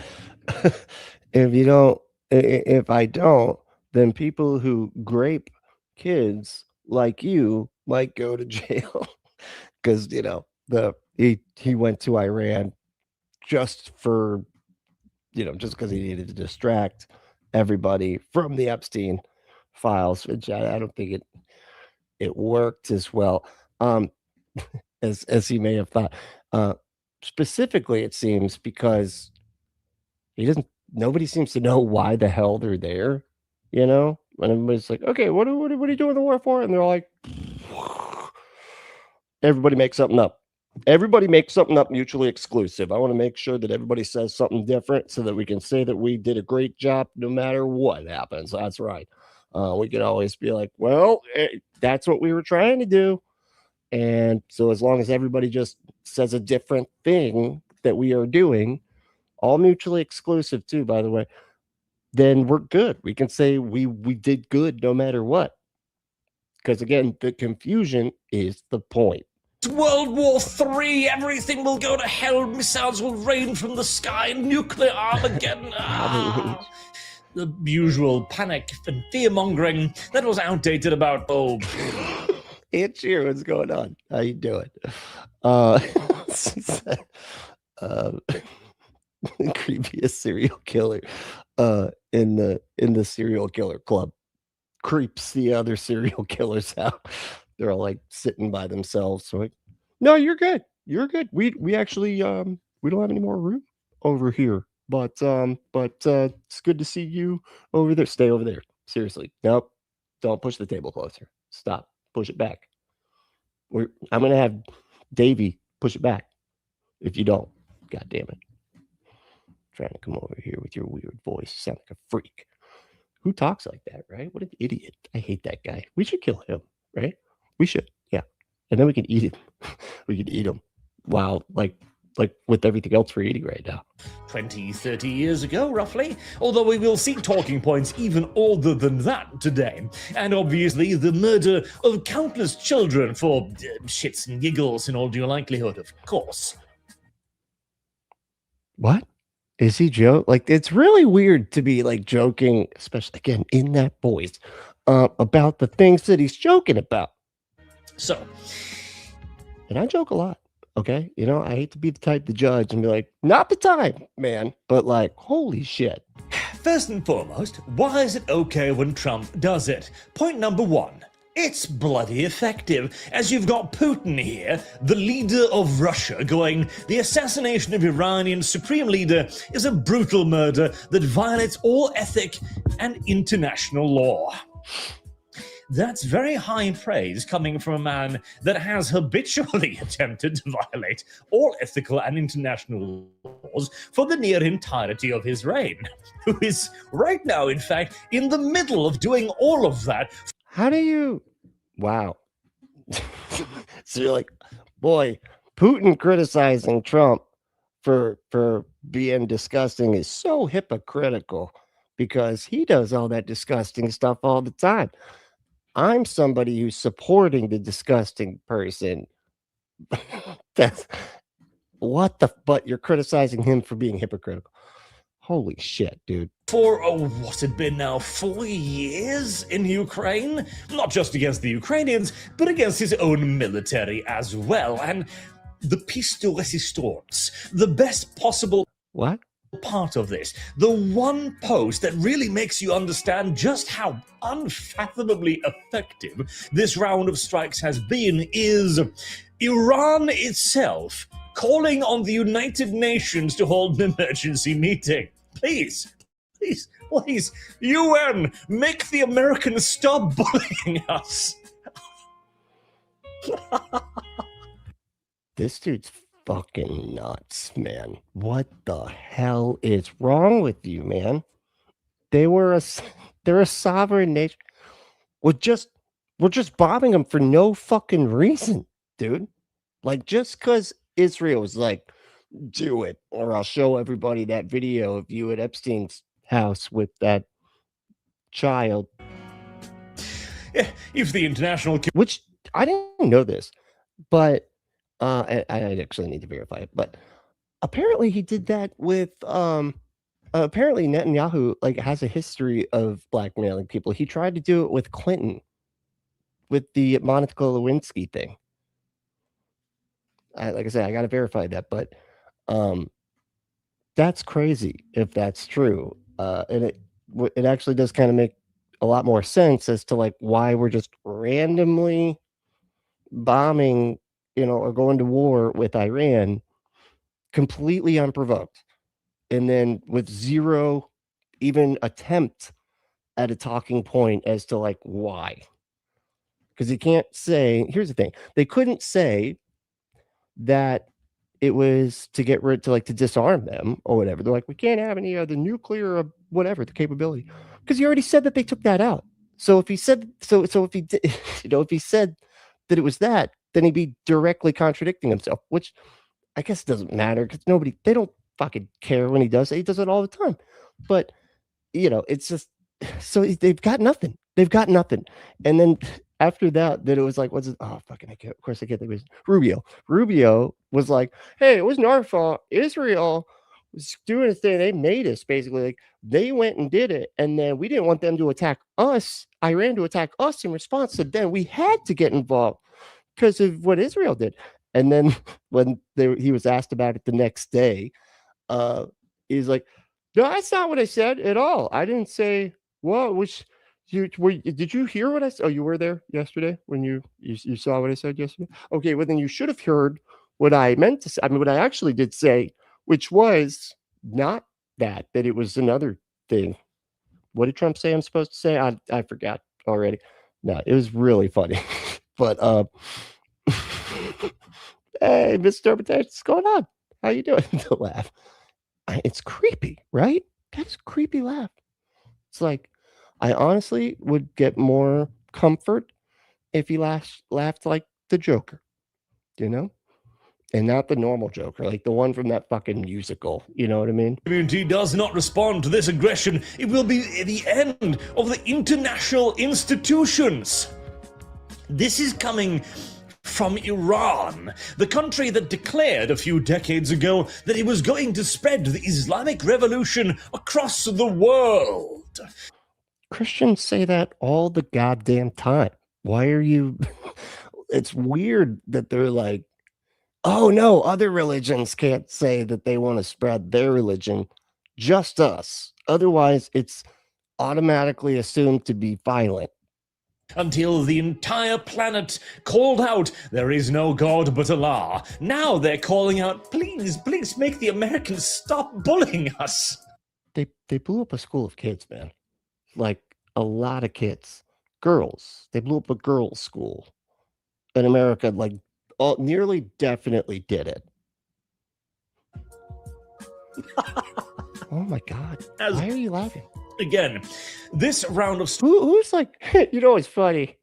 If I don't, then people who grape kids like you might go to jail. Because, he went to Iran just for, just because he needed to distract everybody from the Epstein Files, which I don't think it worked as well as he may have thought. Specifically, it seems because nobody seems to know why the hell they're there, and everybody's like, okay, what are you doing the war for? And they're like, everybody makes something up. everybody make something up mutually exclusive. I want to make sure that everybody says something different so that we can say that we did a great job no matter what happens. That's right. We can always be like, well, that's what we were trying to do. And so as long as everybody just says a different thing that we are doing, all mutually exclusive too, by the way, then we're good. We can say we did good no matter what. Because again, the confusion is the point. World War III, everything will go to hell, missiles will rain from the sky, nuclear Armageddon. The usual panic and fear-mongering that was outdated about, It's here. What's going on? How you doing? Creepiest serial killer in the serial killer club creeps the other serial killers out. They're all like sitting by themselves. So like, no, you're good. You're good. We actually we don't have any more room over here. But it's good to see you over there. Stay over there. Seriously. Nope. Don't push the table closer. Stop. Push it back. I'm gonna have Davey push it back. If you don't, God damn it. Trying to come over here with your weird voice. You sound like a freak. Who talks like that, right? What an idiot. I hate that guy. We should kill him, right? We should, yeah. And then we can eat him. We can eat him. Wow, like with everything else we're eating right now. 20, 30 years ago, roughly. Although we will see talking points even older than that today. And obviously the murder of countless children for shits and giggles in all due likelihood, of course. What? Is he joke? Like, it's really weird to be like joking, especially again in that voice, about the things that he's joking about. So, and I joke a lot. Okay, you know, I hate to be the type to judge and be like, not the time, man. But like, holy shit. First and foremost, why is it okay when Trump does it? Point number one. It's bloody effective, as you've got Putin here, the leader of Russia, going, the assassination of Iranian supreme leader is a brutal murder that violates all ethic and international law. That's very high praise coming from a man that has habitually attempted to violate all ethical and international laws for the near entirety of his reign, who is right now, in fact, in the middle of doing all of that. How do you... Wow. So you're like, boy, Putin criticizing Trump for being disgusting is so hypocritical because he does all that disgusting stuff all the time. I'm somebody who's supporting the disgusting person. That's what the, but you're criticizing him for being hypocritical. Holy shit, dude. For, what had been now 4 years in Ukraine? Not just against the Ukrainians, but against his own military as well. And the piece de resistance, the best possible... What? Part of this, the one post that really makes you understand just how unfathomably effective this round of strikes has been is Iran itself calling on the United Nations to hold an emergency meeting. Please, please, please, UN, make the Americans stop bullying us. This dude's fucking nuts, man. What the hell is wrong with you, man? They're a sovereign nation. We're just bombing them for no fucking reason, dude. Like, just because Israel was like, do it, or I'll show everybody that video of you at Epstein's house with that child. Yeah, if the international... Which, I didn't know this, but I actually need to verify it, but apparently he did that with apparently Netanyahu like has a history of blackmailing people. He tried to do it with Clinton with the Monica Lewinsky thing. Like I said, I got to verify that, but that's crazy if that's true. And it actually does kind of make a lot more sense as to like why we're just randomly bombing, you know, or going to war with Iran completely unprovoked. And then with zero even attempt at a talking point as to like why. Because you can't say, here's the thing, they couldn't say that it was to get rid to disarm them or whatever. They're like, we can't have any of the nuclear whatever the capability, because he already said that they took that out. So if he said if he did, if he said that it was that, then he'd be directly contradicting himself, which I guess doesn't matter because they don't fucking care when he does it. He does it all the time. But it's just so they've got nothing. They've got nothing. And then after that, then it was like, what's it? Oh, fucking, I can't think of it. Rubio. Rubio was like, hey, it wasn't our fault. Israel was doing a thing. They made us basically. Like, they went and did it. And then we didn't want them to attack us. Iran to attack us in response. So then we had to get involved because of what Israel did. And then when he was asked about it the next day, he's like, no, that's not what I said at all. I didn't say, well, did you hear what I said? Oh, you were there yesterday when you saw what I said yesterday? Okay, well, then you should have heard what I meant to say. I mean, what I actually did say, which was not that it was another thing. What did Trump say I'm supposed to say? I forgot already. No, it was really funny. But, hey, Mr. Potato, what's going on? How you doing? The laugh. It's creepy, right? That's a creepy laugh. It's like, I honestly would get more comfort if he laughed like the Joker, and not the normal Joker, like the one from that fucking musical. You know what I mean? Community does not respond to this aggression, it will be the end of the international institutions. This is coming from Iran, the country that declared a few decades ago that it was going to spread the Islamic Revolution across the world. Christians say that all the goddamn time. Why are you... It's weird that they're like, oh no, other religions can't say that they want to spread their religion, just us. Otherwise, it's automatically assumed to be violent. Until the entire planet called out, there is no God but Allah. Now they're calling out, please make the Americans stop bullying us. They blew up a school of kids, man. Like a lot of kids. Girls. They blew up a girls' school. In America, like nearly definitely did it. Oh my God. Why are you laughing? Again, this round of... Who's like, it's funny.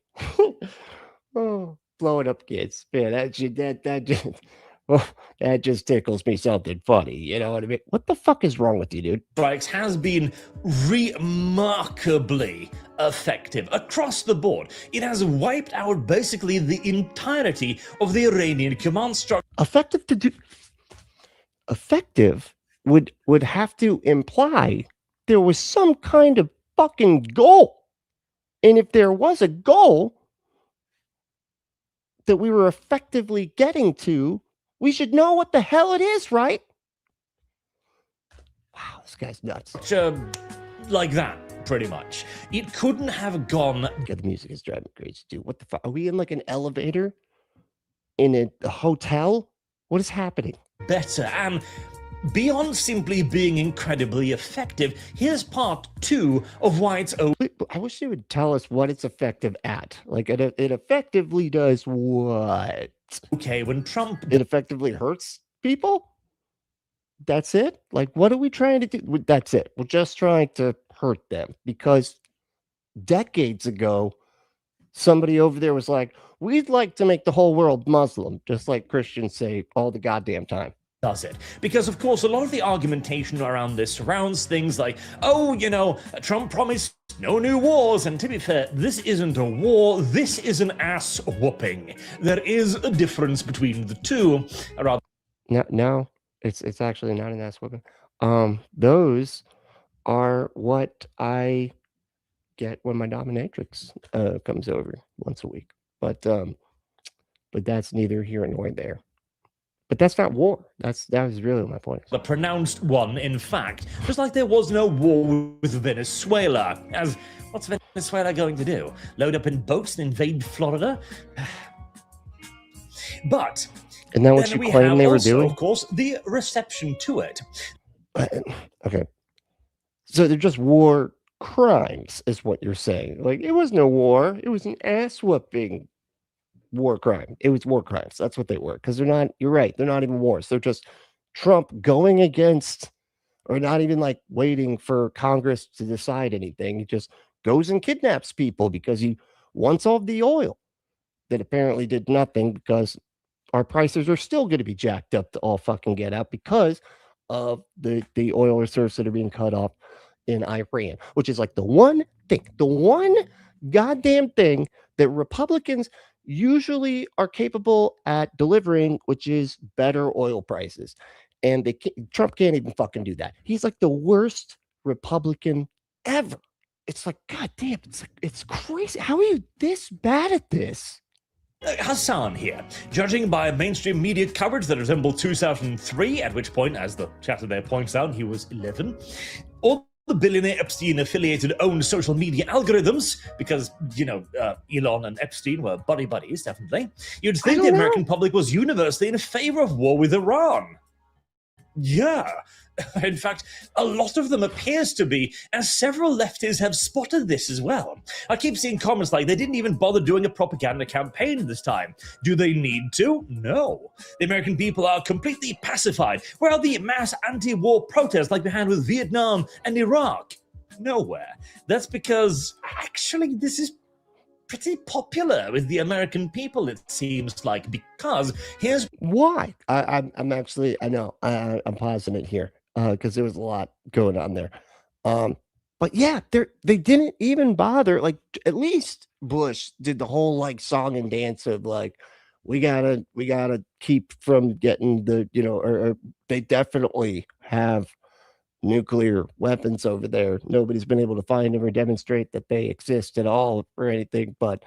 Oh, blowing up kids. Man, that just tickles me something funny. You know what I mean? What the fuck is wrong with you, dude? Strikes has been remarkably effective across the board. It has wiped out basically the entirety of the Iranian command structure. Effective would have to imply there was some kind of fucking goal. And if there was a goal that we were effectively getting to, we should know what the hell it is, right? Wow, this guy's nuts. Like that, pretty much. It couldn't have gone... Yeah, the music is driving me crazy, dude. What the fuck? Are we in like an elevator? In a hotel? What is happening? Better, and beyond simply being incredibly effective, here's part 2 of why it's... I wish you would tell us what it's effective at. Like, it effectively does what? Okay, when Trump... It effectively hurts people? That's it? Like, what are we trying to do? That's it. We're just trying to hurt them. Because decades ago, somebody over there was like, we'd like to make the whole world Muslim, just like Christians say all the goddamn time. Does it? Because, of course, a lot of the argumentation around this surrounds things like, oh, Trump promised no new wars, and to be fair, this isn't a war, this is an ass whooping. There is a difference between the two. No, it's actually not an ass whooping. Those are what I get when my dominatrix comes over once a week. But that's neither here nor there. But that's not war. That was really my point. The pronounced one, in fact. Just like there was no war with Venezuela. As, what's Venezuela going to do? Load up in boats and invade Florida? But... And then what you claim they were doing? Of course, the reception to it. Okay. So they're just war crimes, is what you're saying. Like, it was no war. It was an ass whooping. war crime. It was war crimes. That's what they were. Because they're not, you're right, they're not even wars. They're just Trump going against, or not even like waiting for Congress to decide anything. He just goes and kidnaps people because he wants all of the oil that apparently did nothing, because our prices are still going to be jacked up to all fucking get out because of the oil reserves that are being cut off in Iran, which is like the one goddamn thing that Republicans usually are capable at delivering, which is better oil prices. And Trump can't even fucking do that. He's like the worst Republican ever. It's like, God damn, it's crazy. How are you this bad at this? Hassan here, judging by mainstream media coverage that resembled 2003, at which point, as the chatter there points out, he was 11. All the billionaire Epstein-affiliated owned social media algorithms, because, Elon and Epstein were buddies, definitely. You'd think the American public was universally in favor of war with Iran. Yeah. In fact, a lot of them appears to be, and several lefties have spotted this as well. I keep seeing comments like they didn't even bother doing a propaganda campaign this time. Do they need to? No. The American people are completely pacified. Where are the mass anti-war protests like we had with Vietnam and Iraq? Nowhere. That's because, actually, this is pretty popular with the American people, it seems like, because here's why. I'm pausing it here because there was a lot going on there. But yeah, they didn't even bother. Like, at least Bush did the whole like song and dance of like, we gotta keep from getting the, or they definitely have nuclear weapons over there. Nobody's been able to find them or demonstrate that they exist at all or anything. But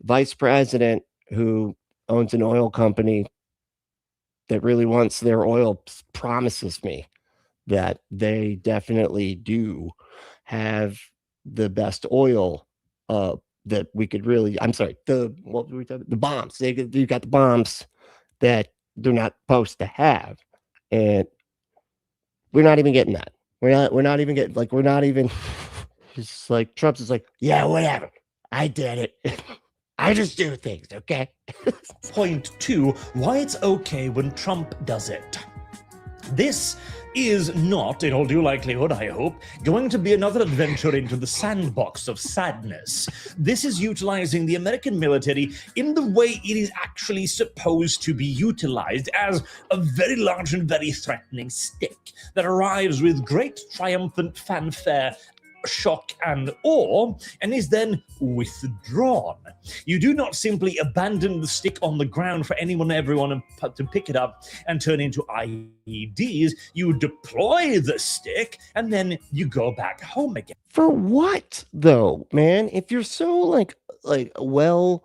vice president who owns an oil company that really wants their oil promises me that they definitely do have the best oil that we could really, the bombs. You got the bombs that they're not supposed to have. And we're not even getting that. We're not even getting, like, we're not even, it's like, Trump's is like, yeah, whatever. I did it. I just do things, okay? Point two, why it's okay when Trump does it. This is not, in all due likelihood, I hope, going to be another adventure into the sandbox of sadness. This is utilizing the American military in the way it is actually supposed to be utilized, as a very large and very threatening stick that arrives with great triumphant fanfare, shock and awe, and is then withdrawn. You do not simply abandon the stick on the ground for anyone and everyone to pick it up and turn into IEDs. You deploy the stick and then you go back home again. For what though, man? If you're so like well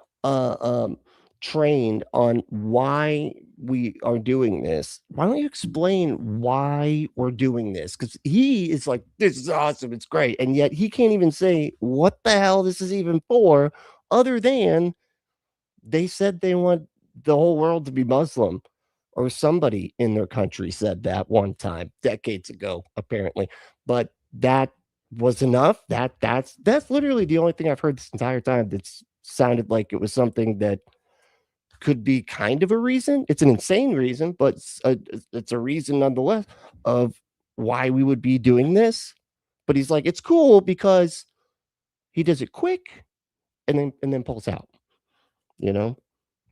trained on why we are doing this, why don't you explain why we're doing this? Because he is like, this is awesome, it's great, and yet he can't even say what the hell this is even for, other than they said they want the whole world to be Muslim, or somebody in their country said that one time decades ago, apparently. But that was enough. That's literally the only thing I've heard this entire time that's sounded like it was something that could be kind of a reason. It's an insane reason, but it's a reason nonetheless of why we would be doing this. But he's like, it's cool because he does it quick and then pulls out,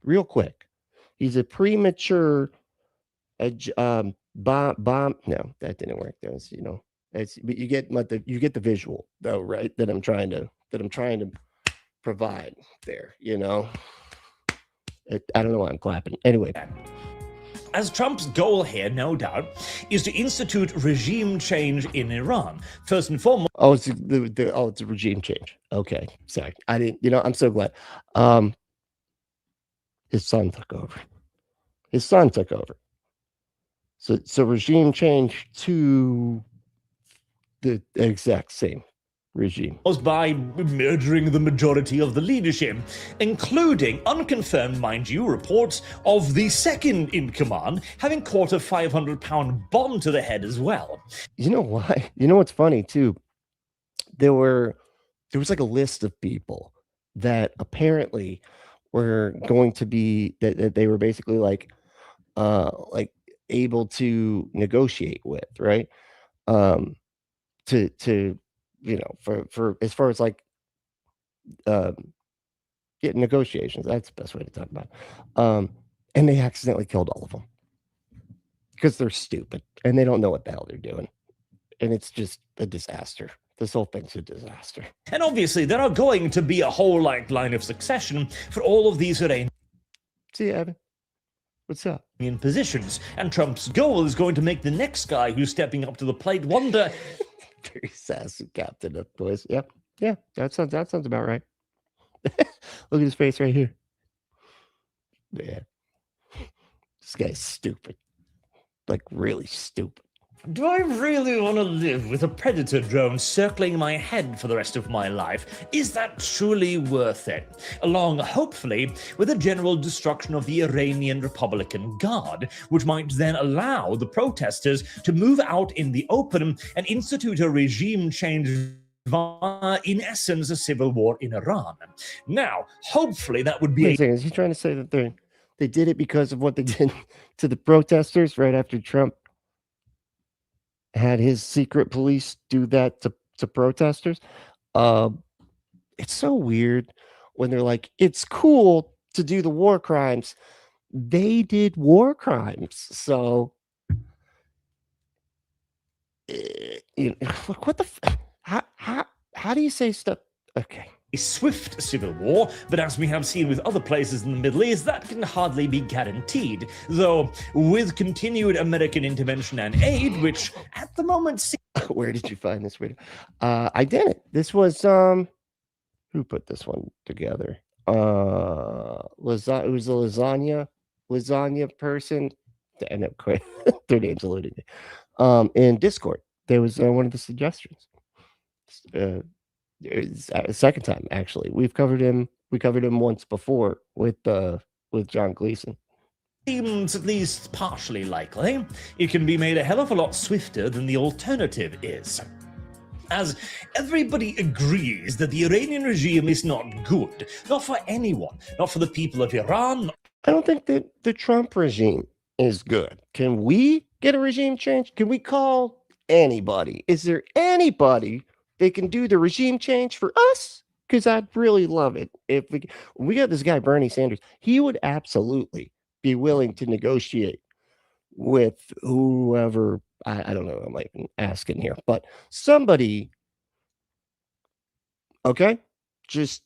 real quick. He's a premature bomb. No, that didn't work. There's, but you get the visual though, right? That I'm trying to provide there, I don't know why I'm clapping. Anyway. As Trump's goal here, no doubt, is to institute regime change in Iran. First and foremost. Oh, it's a regime change. Okay. Sorry. I didn't, I'm so glad. His son took over. So regime change to the exact same regime. By murdering the majority of the leadership, including, unconfirmed mind you, reports of the second in command having caught a 500-pound bomb to the head as well. You know why? You know what's funny too? There was like a list of people that apparently were going to be that they were basically like able to negotiate with, right? To for as far as like get negotiations. That's the best way to talk about it. And they accidentally killed all of them because they're stupid and they don't know what the hell they're doing. And it's just a disaster. This whole thing's a disaster. And obviously, there are going to be a whole line of succession for all of these Iranian See, Evan, what's up? positions. And Trump's goal is going to make the next guy who's stepping up to the plate wonder. Very sassy captain of boys. Yep. Yeah, that sounds about right. Look at his face right here. Yeah. This guy's stupid. Like really stupid. Do I really want to live with a predator drone circling my head for the rest of my life? Is that truly worth it? Along, hopefully, with the general destruction of the Iranian Republican Guard, which might then allow the protesters to move out in the open and institute a regime change via, in essence, a civil war in Iran. Now, hopefully that would be Wait a second, is he trying to say that they did it because of what they did to the protesters right after Trump had his secret police do that to protesters? It's so weird when they're like, it's cool to do the war crimes. They did war crimes. So, what the how do you say stuff? Okay. a swift civil war, but as we have seen with other places in the Middle East, that can hardly be guaranteed. Though, with continued American intervention and aid, which at the moment... Where did you find this video? I didn't. This was, who put this one together? It was a lasagna person. I know, quite. Their name's eluding me. In Discord, there was one of the suggestions. It's a second time, actually. We've covered him. We covered him once before with John Gleason. Seems at least partially likely. It can be made a hell of a lot swifter than the alternative is. As everybody agrees that the Iranian regime is not good, not for anyone, not for the people of Iran. I don't think that the Trump regime is good. Can we get a regime change? Can we call anybody? Is there anybody that can do the regime change for us? Because I'd really love it. If we got this guy, Bernie Sanders, he would absolutely be willing to negotiate with whoever. I don't know who I'm even asking here, but somebody, okay, just,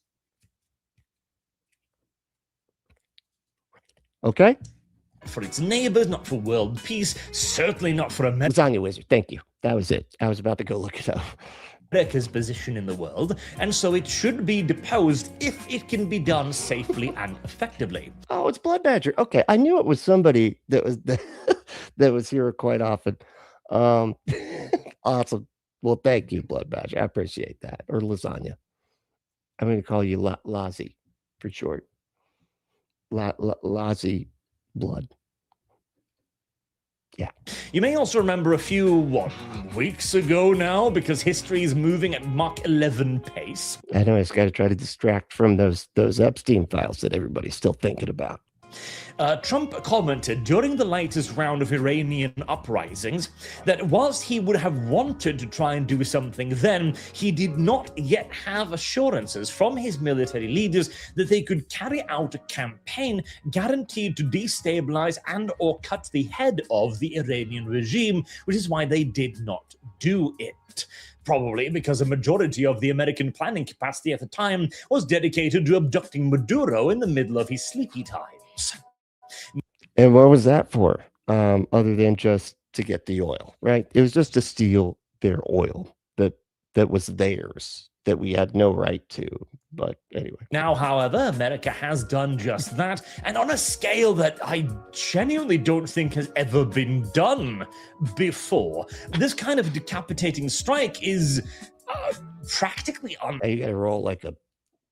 okay. For its neighbors, not for world peace, certainly not for America. Lasagna Wizard, thank you. That was it. I was about to go look it up. America's position in the world, and so it should be deposed if it can be done safely and effectively. Oh, it's Blood Badger. Okay, I knew it was somebody that was that was here quite often. Awesome. Well, thank you, Blood Badger. I appreciate that. Or lasagna. I'm going to call you Lazi for short. Lazi Blood. Yeah. You may also remember a few, weeks ago now, because history is moving at Mach 11 pace. I know, I just got to try to distract from those Epstein files that everybody's still thinking about. Trump commented during the latest round of Iranian uprisings that whilst he would have wanted to try and do something then, he did not yet have assurances from his military leaders that they could carry out a campaign guaranteed to destabilize and or cut the head of the Iranian regime, which is why they did not do it. Probably because a majority of the American planning capacity at the time was dedicated to abducting Maduro in the middle of his sleepy times. And what was that for? Other than just to get the oil, right? It was just to steal their oil that was theirs, that we had no right to. But anyway. Now, however, America has done just that, and on a scale that I genuinely don't think has ever been done before. This kind of decapitating strike is practically You gotta roll like a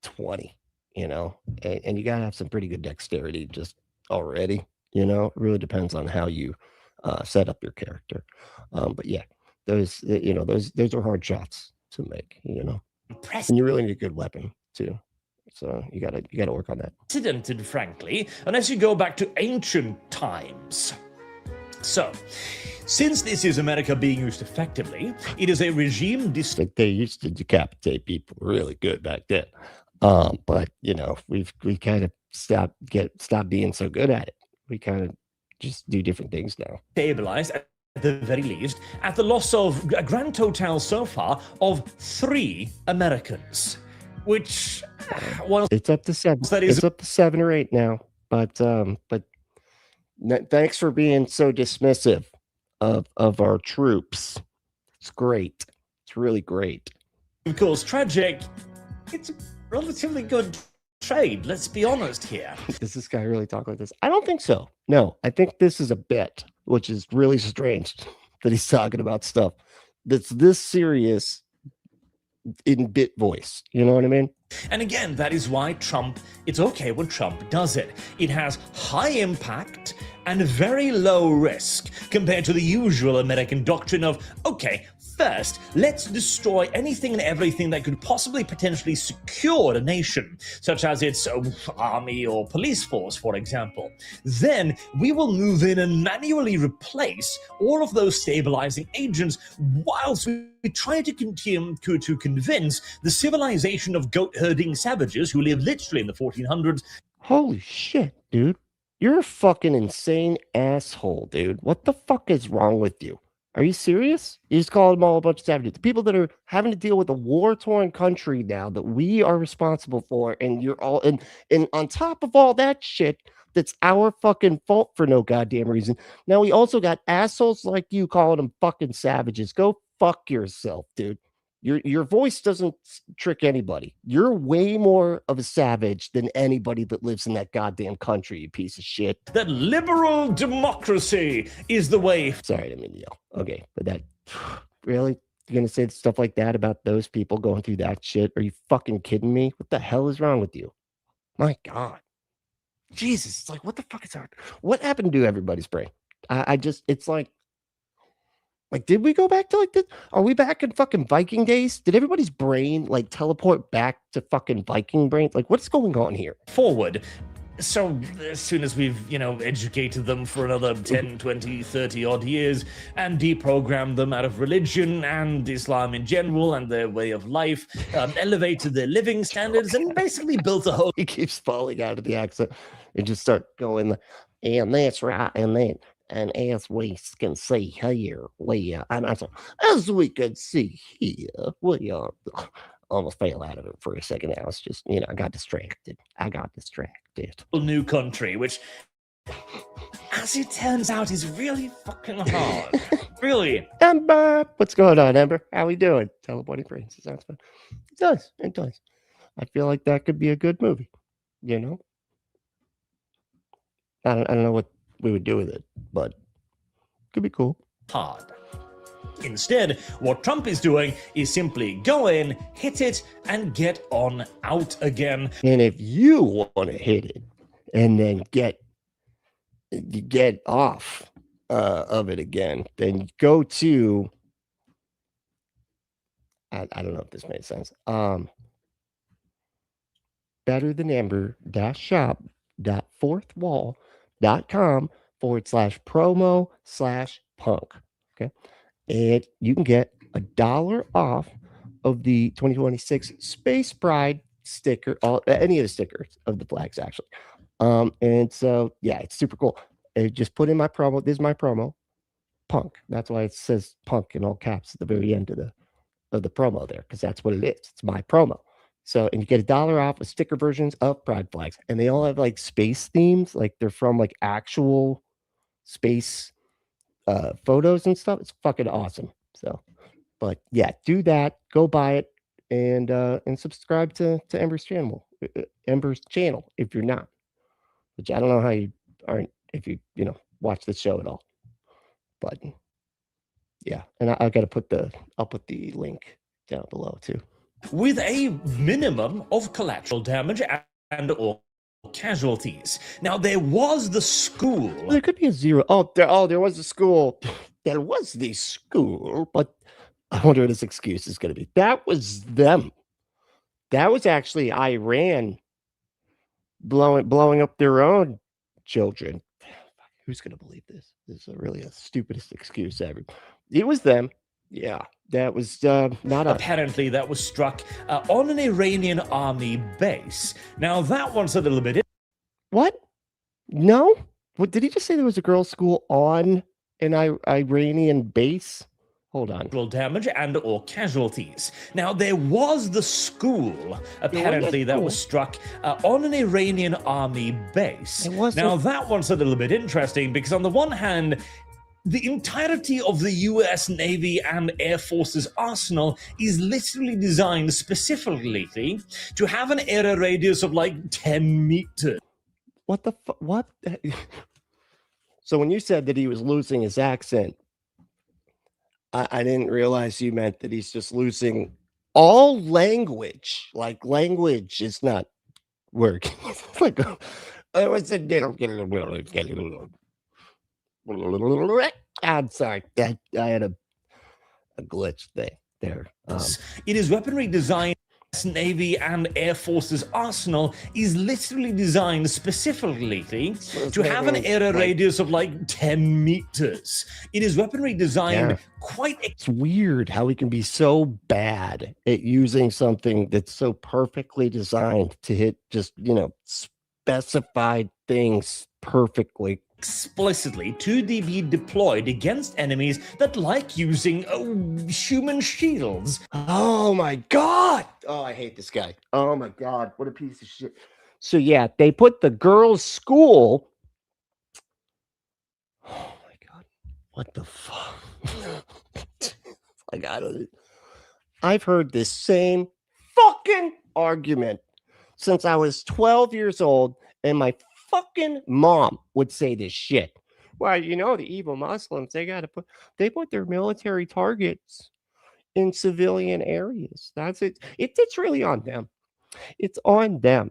20, and you gotta have some pretty good dexterity just already, it really depends on how you set up your character. But yeah, those are hard shots to make, and you really need a good weapon too. So you gotta work on that. Unprecedented, frankly, unless you go back to ancient times. So, since this is America being used effectively, it is a regime Like they used to decapitate people really good back then. But you know, we kind of stopped being so good at it. We kind of just do different things now. stabilized at the very least at the loss of a grand total so far of 3 Americans, which, well, It's up to 7. that is It's up to 7 or 8 now. But thanks for being so dismissive of our troops. It's great. It's really great. of course tragic. It's a relatively good trade, let's be honest here. Does this guy really talk like this? I don't think so. No, I think this is a bit, which is really strange that he's talking about stuff that's this serious in bit voice. You know what I mean? And again, that is why it's okay when Trump does it. It has high impact and very low risk compared to the usual American doctrine of, okay, first, let's destroy anything and everything that could possibly potentially secure a nation, such as its army or police force, for example. Then we will move in and manually replace all of those stabilizing agents whilst we try to continue to convince the civilization of goat-herding savages who live literally in the 1400s. Holy shit, dude. You're a fucking insane asshole, dude. What the fuck is wrong with you? Are you serious? You just call them all a bunch of savages. The people that are having to deal with a war-torn country now that we are responsible for, and you're all and on top of all that shit, that's our fucking fault for no goddamn reason. Now we also got assholes like you calling them fucking savages. Go fuck yourself, dude. Your voice doesn't trick anybody. You're way more of a savage than anybody that lives in that goddamn country, you piece of shit. That liberal democracy is the way. Sorry, I didn't mean to yell. Okay, but that really? You're gonna say stuff like that about those people going through that shit? Are you fucking kidding me? What the hell is wrong with you? My God. Jesus, it's like, what the fuck is that? What happened to everybody's brain? I just, it's like, did we go back to like this? Are we back in fucking Viking days? Did everybody's brain like teleport back to fucking Viking brain? Like, what's going on here? Forward. So as soon as we've, educated them for another 10, 20, 30 odd years and deprogrammed them out of religion and Islam in general and their way of life, elevated their living standards and basically built a whole... He keeps falling out of the accent and just start going, and that's right, and then, and as we can see here, as we can see here, we are... Almost fell out of it for a second. I was just, I got distracted. New country, which, as it turns out, is really fucking hard. Really. Ember, what's going on, Ember? How we doing? Teleporting brains. Sounds fun. It does. I feel like that could be a good movie. I don't know what we would do with it, but it could be cool. Hard. Instead, what Trump is doing is simply go in, hit it, and get on out again. And if you want to hit it and then get off of it again, then go to, I don't know if this made sense. betterthanamber-shop.fourthwall.com/promo/punk. Okay. And you can get $1 off of the 2026 Space Pride sticker, any of the stickers of the flags, actually. And so, yeah, it's super cool. Just put in my promo. This is my promo, punk. That's why it says punk in all caps at the very end of the promo there, because that's what it is. It's my promo. So, and you get $1 off of sticker versions of Pride flags, and they all have like space themes, like they're from like actual space photos and stuff. It's fucking awesome. So, but yeah, do that. Go buy it and subscribe to Ember's channel. If you're not, which I don't know how you aren't if you watch the show at all. But yeah, and I got to I'll put the link down below too. With a minimum of collateral damage and or casualties. Now, there was the school. There could be a zero. There was a school. There was the school, but I wonder what his excuse is going to be. That was them. That was actually Iran blowing up their own children. Who's gonna believe this? This is really the stupidest excuse ever. It was them. Yeah, that was not us. Apparently, that was struck on an Iranian army base. Now, that one's a little bit. What? No? What did he just say? There was a girls' school on an Iranian base? Hold on. Damage and or casualties. Now, there was the school, apparently, that was struck on an Iranian army base. Now, that one's a little bit interesting because, on the one hand, the entirety of the US Navy and Air Force's arsenal is literally designed specifically to have an error radius of like 10 meters. What the fuck? What? So when you said that he was losing his accent, I didn't realize you meant that he's just losing all language. Like language is not working. It's like I was a I'm sorry. I had a glitch there. It is weaponry designed. Navy and Air Force's arsenal is literally designed specifically to have an error radius of like 10 meters. It is weaponry designed quite. It's weird how we can be so bad at using something that's so perfectly designed to hit just, specified things perfectly. Explicitly to be deployed against enemies that like using human shields. Oh my god! Oh, I hate this guy. Oh my god, what a piece of shit. So yeah, they put the girls' school. Oh my god, what the fuck? Like I've heard this same fucking argument since I was 12 years old, and my fucking mom would say this shit. Well, the evil Muslims, they put their military targets in civilian areas. That's it. It's really on them. It's on them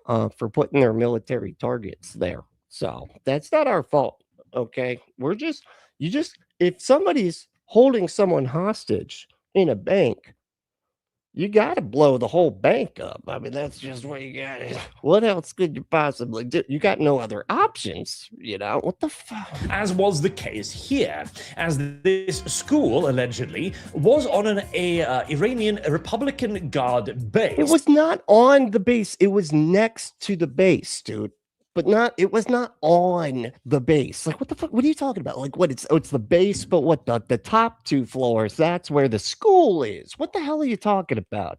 for putting their military targets there. So that's not our fault. Okay. If somebody's holding someone hostage in a bank, you got to blow the whole bank up. I mean, that's just what you got. What else could you possibly do? You got no other options, What the fuck? As was the case here, as this school, allegedly, was on an Iranian Republican Guard base. It was not on the base. It was next to the base, dude. But it was not on the base. Like, what the fuck? What are you talking about? Like, what? It's the base, but what? The top 2 floors, that's where the school is. What the hell are you talking about?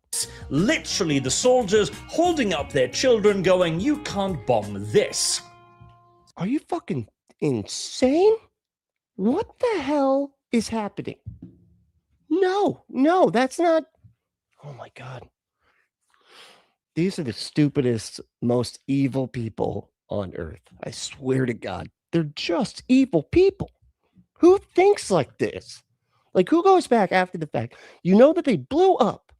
Literally, the soldiers holding up their children going, you can't bomb this. Are you fucking insane? What the hell is happening? No, that's not. Oh my God. These are the stupidest, most evil people on earth. I swear to God, they're just evil people. Who thinks like this? Like, who goes back after the fact? That they blew up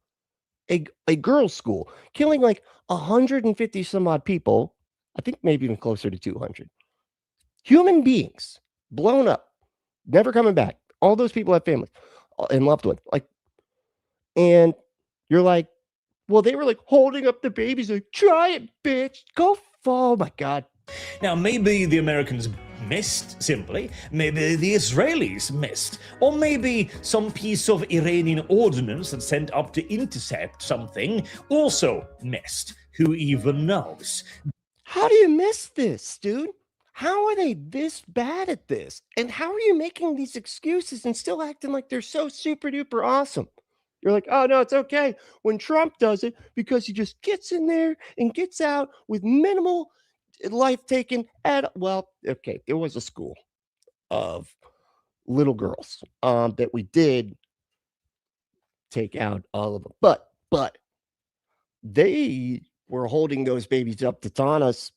a girls' school, killing like 150 some odd people. I think maybe even closer to 200. Human beings blown up, never coming back. All those people have families and loved ones. And you're like, well, they were like holding up the babies, like, try it, bitch. Go fall. Oh my God. Now, maybe the Americans missed, simply. Maybe the Israelis missed. Or maybe some piece of Iranian ordnance that's sent up to intercept something also missed. Who even knows? How do you miss this, dude? How are they this bad at this? And how are you making these excuses and still acting like they're so super duper awesome? You're like, oh, no, it's okay when Trump does it because he just gets in there and gets out with minimal life taken well, okay, there was a school of little girls that we did take out all of them. But they were holding those babies up to taunt us,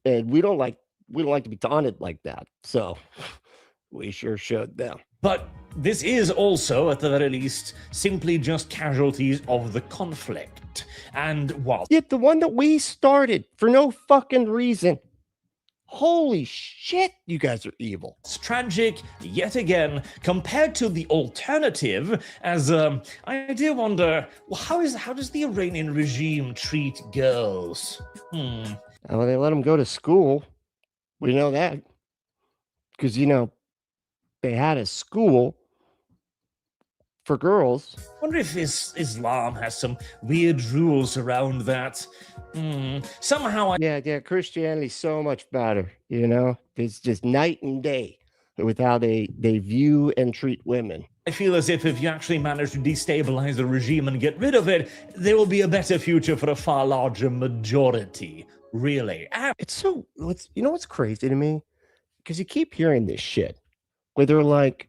and we don't like to be taunted like that. So we sure showed them. But this is also, at the very least, simply just casualties of the conflict. And while the one that we started for no fucking reason. Holy shit, you guys are evil. It's tragic, yet again, compared to the alternative, as I do wonder, well, how does the Iranian regime treat girls? Well, they let them go to school. We know that. Because, you know, they had a school for girls. I wonder if Islam has some weird rules around that. Somehow Yeah, Christianity's so much better, you know? It's just night and day with how they view and treat women. I feel as if you actually manage to destabilize the regime and get rid of it, there will be a better future for a far larger majority. Really. You know what's crazy to me? Because you keep hearing this shit where they're like,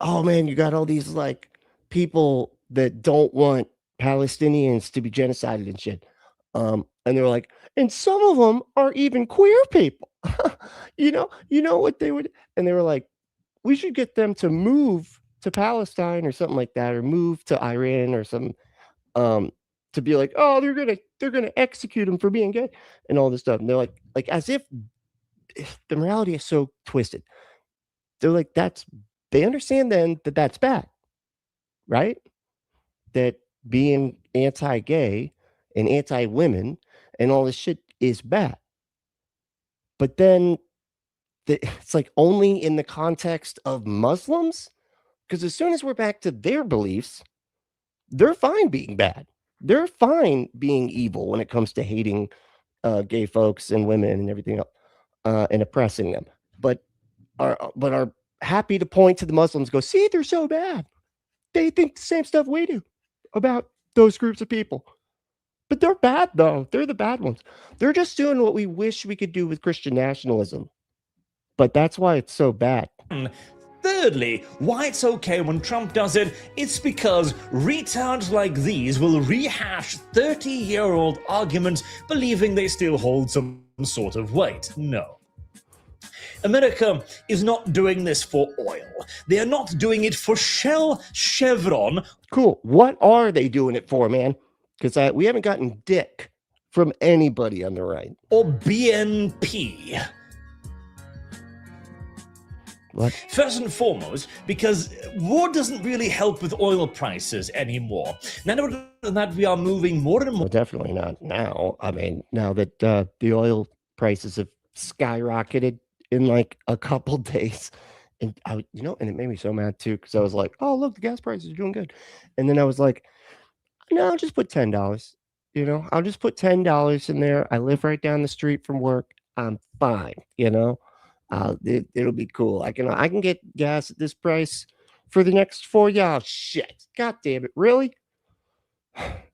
oh man, you got all these like people that don't want Palestinians to be genocided and shit. And they're like, and some of them are even queer people. you know what they would, and they were like, we should get them to move to Palestine or something like that, or move to Iran or something, to be like, oh, they're gonna execute them for being gay and all this stuff. And they're like as if the morality is so twisted. They're like, they understand then that that's bad, right? That being anti-gay and anti-women and all this shit is bad. But then it's like only in the context of Muslims, because as soon as we're back to their beliefs, they're fine being bad. They're fine being evil when it comes to hating gay folks and women and everything else, and oppressing them. But are happy to point to the Muslims, go, see, they're so bad. They think the same stuff we do about those groups of people. But they're bad, though. They're the bad ones. They're just doing what we wish we could do with Christian nationalism. But that's why it's so bad. Thirdly, why it's okay when Trump does it, it's because retards like these will rehash 30-year-old arguments believing they still hold some sort of weight. No. America is not doing this for oil. They are not doing it for Shell, Chevron. Cool. What are they doing it for, man? Because we haven't gotten dick from anybody on the right. Or BNP. What? First and foremost, because war doesn't really help with oil prices anymore. Now that we are moving more and more... Well, definitely not now. I mean, now that the oil prices have skyrocketed in like a couple days. And and it made me so mad too, because I was like, oh, look, the gas prices are doing good. And then I was like, no, I'll just put $10. I'll just put $10 in there. I live right down the street from work. I'm fine. It'll be cool. I can get gas at this price for the next 4 years. Oh, shit. God damn it. Really?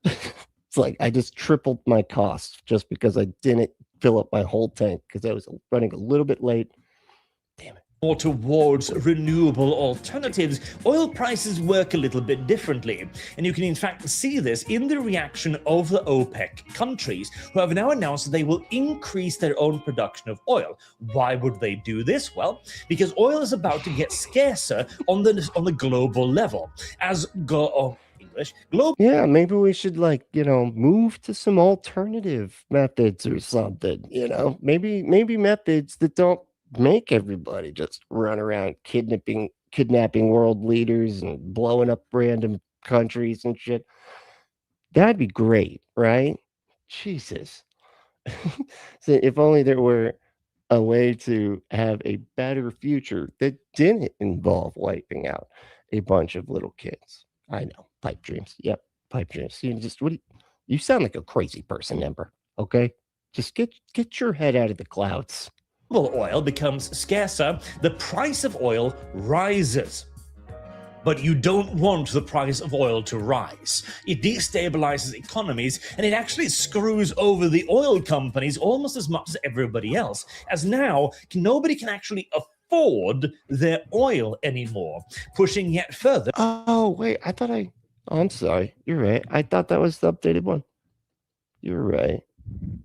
It's like I just tripled my costs just because I didn't fill up my whole tank because I was running a little bit late. Damn it. Or towards renewable alternatives, oil prices work a little bit differently. And you can in fact see this in the reaction of the OPEC countries, who have now announced that they will increase their own production of oil. Why would they do this? Well, because oil is about to get scarcer on the global level. Yeah, maybe we should move to some alternative methods or something, maybe methods that don't make everybody just run around kidnapping world leaders and blowing up random countries and shit. That'd be great, right? Jesus. So if only there were a way to have a better future that didn't involve wiping out a bunch of little kids. I know. Pipe dreams. Yep. Pipe dreams. You sound like a crazy person, Ember. Okay? Just get your head out of the clouds. Oil becomes scarcer, the price of oil rises. But you don't want the price of oil to rise. It destabilizes economies, and it actually screws over the oil companies almost as much as everybody else, as now nobody can actually afford their oil anymore, pushing yet further. Oh, wait, I'm sorry. You're right. I thought that was the updated one. You're right.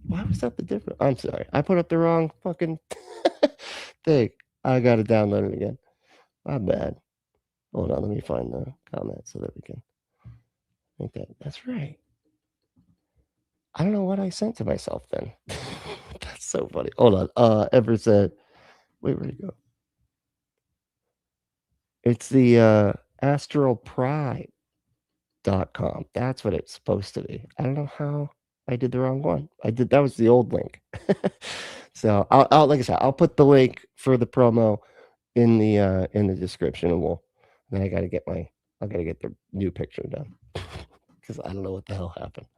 Why was that the difference? I'm sorry. I put up the wrong fucking thing. I got to download it again. My bad. Hold on. Let me find the comment so that we can make that's right. I don't know what I sent to myself then. That's so funny. Hold on. Ever said, wait, where'd it go? It's the astralpride.com. That's what it's supposed to be. I don't know how I did the wrong one. That was the old link. So I'll like I said, I'll put the link for the promo in the description, and then I gotta get the new picture done. Because I don't know what the hell happened.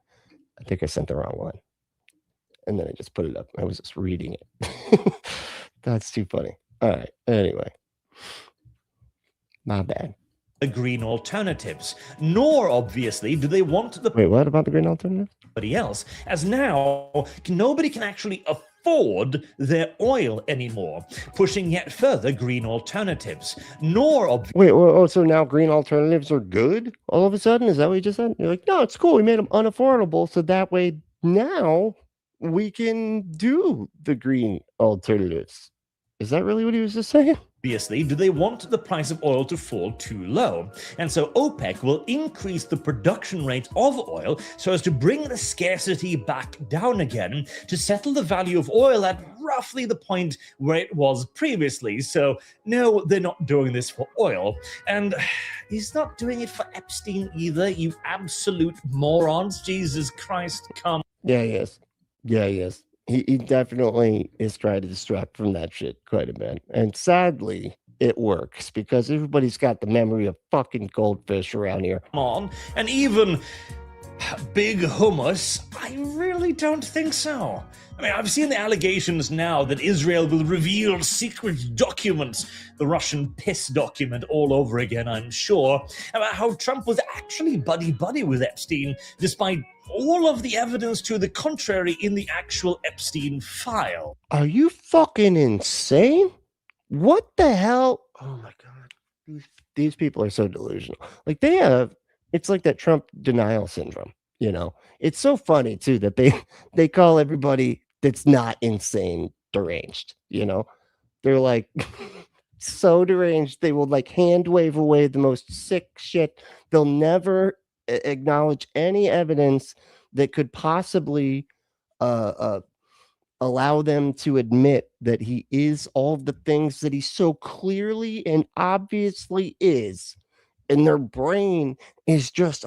I think I sent the wrong one. And then I just put it up. I was just reading it. That's too funny. All right. Anyway. My bad. The green alternatives, nor obviously do they want the Wait, what about the green alternatives? somebody else, as now nobody can actually afford their oil anymore, pushing yet further green alternatives, nor Wait, so now green alternatives are good all of a sudden? Is that what you just said? You're like, no, it's cool. We made them unaffordable, so that way now we can do the green alternatives. Is that really what he was just saying? obviously do they want the price of oil to fall too low. And so OPEC will increase the production rate of oil so as to bring the scarcity back down again to settle the value of oil at roughly the point where it was previously. So no, they're not doing this for oil. And he's not doing it for Epstein either, you absolute morons. Jesus Christ, come. Yeah, he is. Yeah, he is. He definitely is trying to distract from that shit quite a bit. And sadly, it works because everybody's got the memory of fucking goldfish around here. Come on. And even big hummus, I really don't think so. I mean, I've seen the allegations now that Israel will reveal secret documents, the Russian piss document all over again, I'm sure, about how Trump was actually buddy-buddy with Epstein, despite all of the evidence to the contrary in the actual Epstein file. Are you fucking insane? What the hell? Oh my God. These people are so delusional. Like it's like that Trump denial syndrome, you know? It's so funny too that they call everybody that's not insane deranged, you know? They're like so deranged, they will like hand wave away the most sick shit. They'll never acknowledge any evidence that could possibly allow them to admit that he is all the things that he so clearly and obviously is. And their brain is just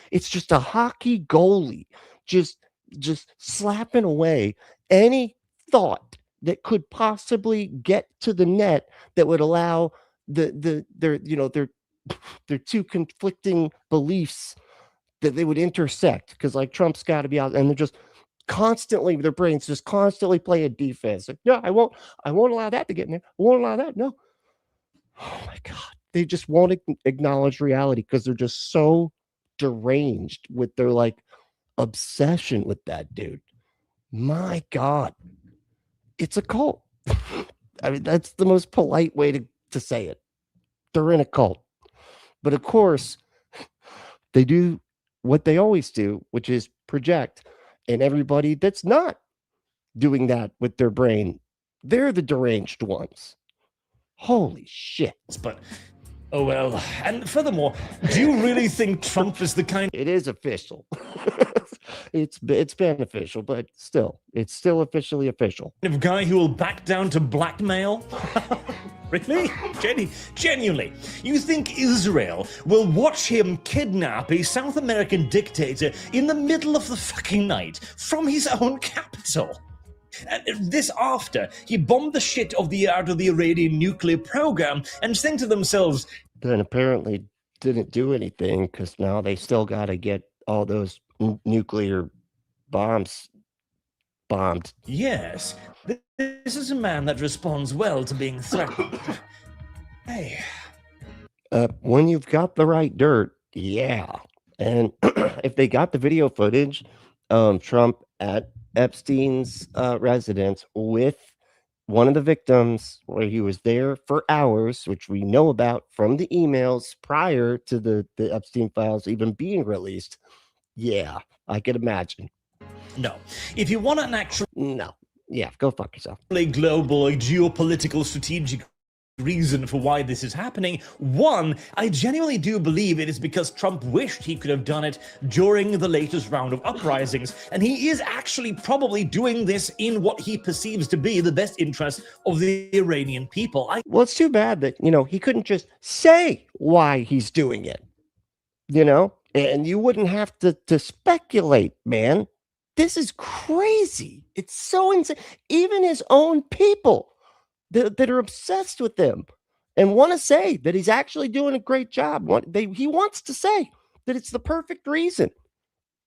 it's just a hockey goalie, just slapping away any thought that could possibly get to the net that would allow their two conflicting beliefs that they would intersect, because like Trump's got to be out, and they're just constantly, their brains just constantly play a defense. Like, no, I won't allow that to get in there. I won't allow that. No. Oh my God. They just won't acknowledge reality because they're just so deranged with their like obsession with that dude. My God. It's a cult. I mean, that's the most polite way to say it. They're in a cult. But of course, they do what they always do, which is project. And everybody that's not doing that with their brain, they're the deranged ones. Holy shit. But, oh well. And furthermore, do you really think Trump is the kind... It is official. It's beneficial, but still, it's still officially official. ...of guy who will back down to blackmail? Really? Genuinely? You think Israel will watch him kidnap a South American dictator in the middle of the fucking night from his own capital? And this after he bombed the shit out of the Iranian nuclear program and think to themselves... Then apparently didn't do anything because now they still got to get all those nuclear bombs bombed. Yes, this is a man that responds well to being threatened. Hey. When you've got the right dirt, yeah. And if they got the video footage, Trump at Epstein's residence with one of the victims, where he was there for hours, which we know about from the emails prior to the Epstein Files even being released. Yeah, I could imagine. No. If you want an actual... No. Yeah, go fuck yourself. ...global, geopolitical, strategic reason for why this is happening. One, I genuinely do believe it is because Trump wished he could have done it during the latest round of uprisings, and he is actually probably doing this in what he perceives to be the best interest of the Iranian people. Well, it's too bad that, he couldn't just say why he's doing it, and you wouldn't have to speculate, man. This is crazy. It's so insane. Even his own people that are obsessed with him and want to say that he's actually doing a great job. He wants to say that it's the perfect reason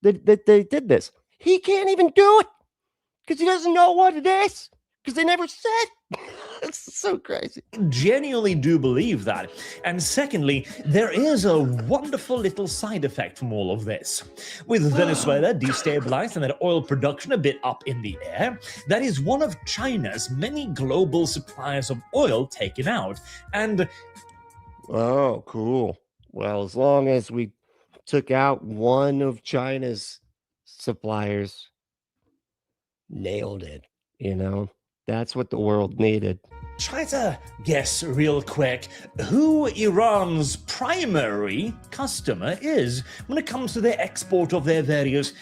that they did this. He can't even do it because he doesn't know what it is because they never said. It's so crazy. I genuinely do believe that. And secondly, there is a wonderful little side effect from all of this. With Venezuela destabilized and their oil production a bit up in the air, that is one of China's many global suppliers of oil taken out. And oh, cool. Well, as long as we took out one of China's suppliers, nailed it, That's what the world needed. try to guess real quick who Iran's primary customer is when it comes to the export of their various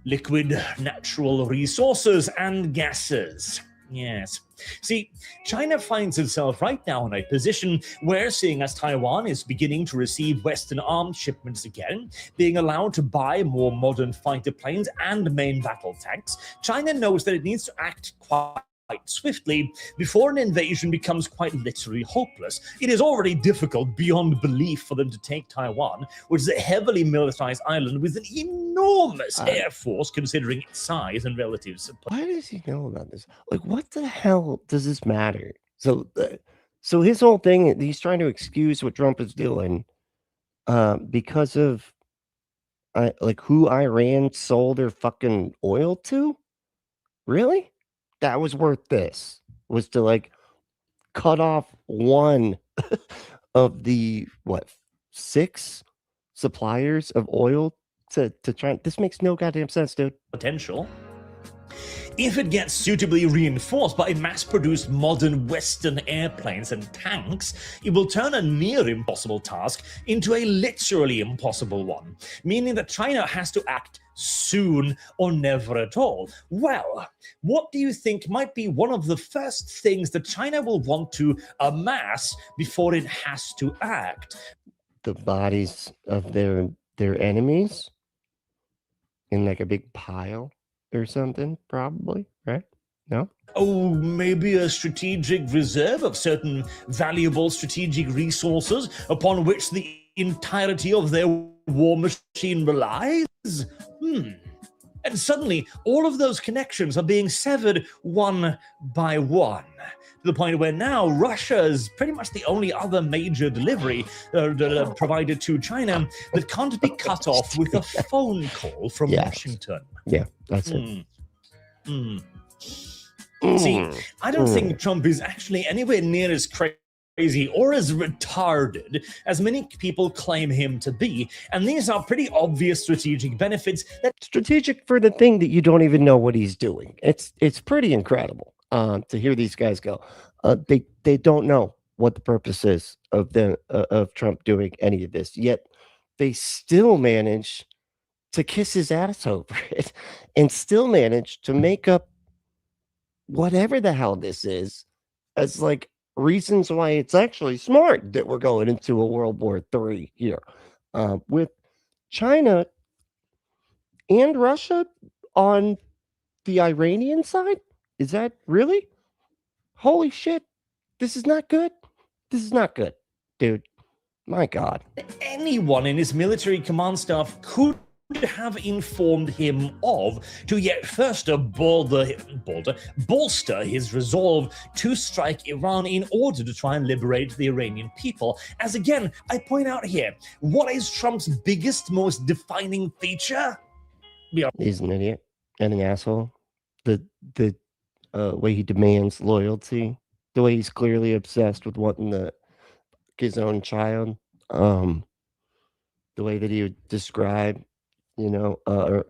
liquid natural resources and gases. Yes. See, China finds itself right now in a position where, seeing as Taiwan is beginning to receive Western armed shipments again, being allowed to buy more modern fighter planes and main battle tanks, China knows that it needs to act quite swiftly before an invasion becomes quite literally hopeless. It is already difficult beyond belief for them to take Taiwan, which is a heavily militarized island with an enormous air force considering its size and relative support. Why does he know about this? Like, what the hell does this matter? So his whole thing, he's trying to excuse what Trump is doing because of who Iran sold their fucking oil to? Really? That was worth this, was to cut off one of the 6 suppliers of oil to try. This makes no goddamn sense, dude. Potential. If it gets suitably reinforced by mass-produced modern Western airplanes and tanks, it will turn a near impossible task into a literally impossible one, meaning that China has to act soon or never at all. Well, what do you think might be one of the first things that China will want to amass before it has to act? The bodies of their enemies in a big pile or something, probably, right? No? Oh, maybe a strategic reserve of certain valuable strategic resources upon which the entirety of their war machine relies? And suddenly, all of those connections are being severed one by one, to the point where now Russia is pretty much the only other major delivery provided to China that can't be cut off with a phone call from Washington. Yeah, that's it. See, I don't think Trump is actually anywhere near as crazy or as retarded as many people claim him to be, and these are pretty obvious strategic benefits that strategic for the thing that you don't even know what he's doing. It's pretty incredible to hear these guys go. They don't know what the purpose is of Trump doing any of this, yet they still manage to kiss his ass over it and still manage to make up whatever the hell this is as reasons why it's actually smart that we're going into a World War III here with China and Russia on the Iranian side. Is that really? Holy shit. This is not good. This is not good, dude. My God. Anyone in his military command staff could have informed him of to yet first bolster his resolve to strike Iran in order to try and liberate the Iranian people. As again, I point out here, what is Trump's biggest, most defining feature? He's an idiot and an asshole. The way he demands loyalty, the way he's clearly obsessed with wanting his own child, the way that he would describe or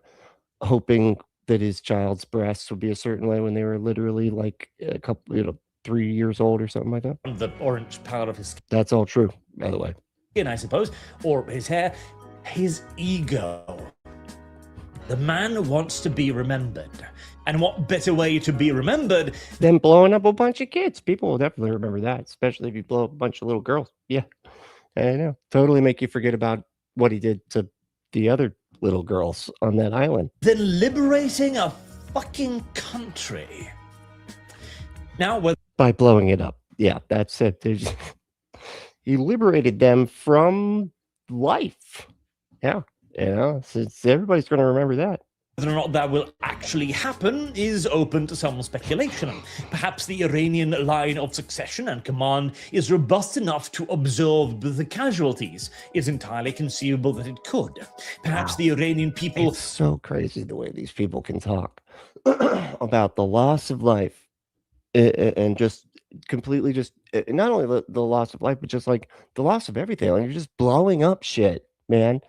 hoping that his child's breasts would be a certain way when they were literally a couple, 3 years old or something like that. the orange part of his That's all true, by the way. skin, I suppose, or his hair, his ego. The man wants to be remembered. And what better way to be remembered Then blowing up a bunch of kids. People will definitely remember that, especially if you blow up a bunch of little girls. Yeah, I know. Totally make you forget about what he did to the other little girls on that island. than liberating a fucking country? Now, whether By blowing it up. Yeah, that's it. He liberated them from life. Yeah, everybody's going to remember that. or not that will actually happen is open to some speculation. Perhaps the Iranian line of succession and command is robust enough to absorb the casualties. It's entirely conceivable that it could. Perhaps the Iranian people... It's so crazy the way these people can talk about the loss of life and just completely just not only the loss of life, but just like the loss of everything. Like you're just blowing up shit, man.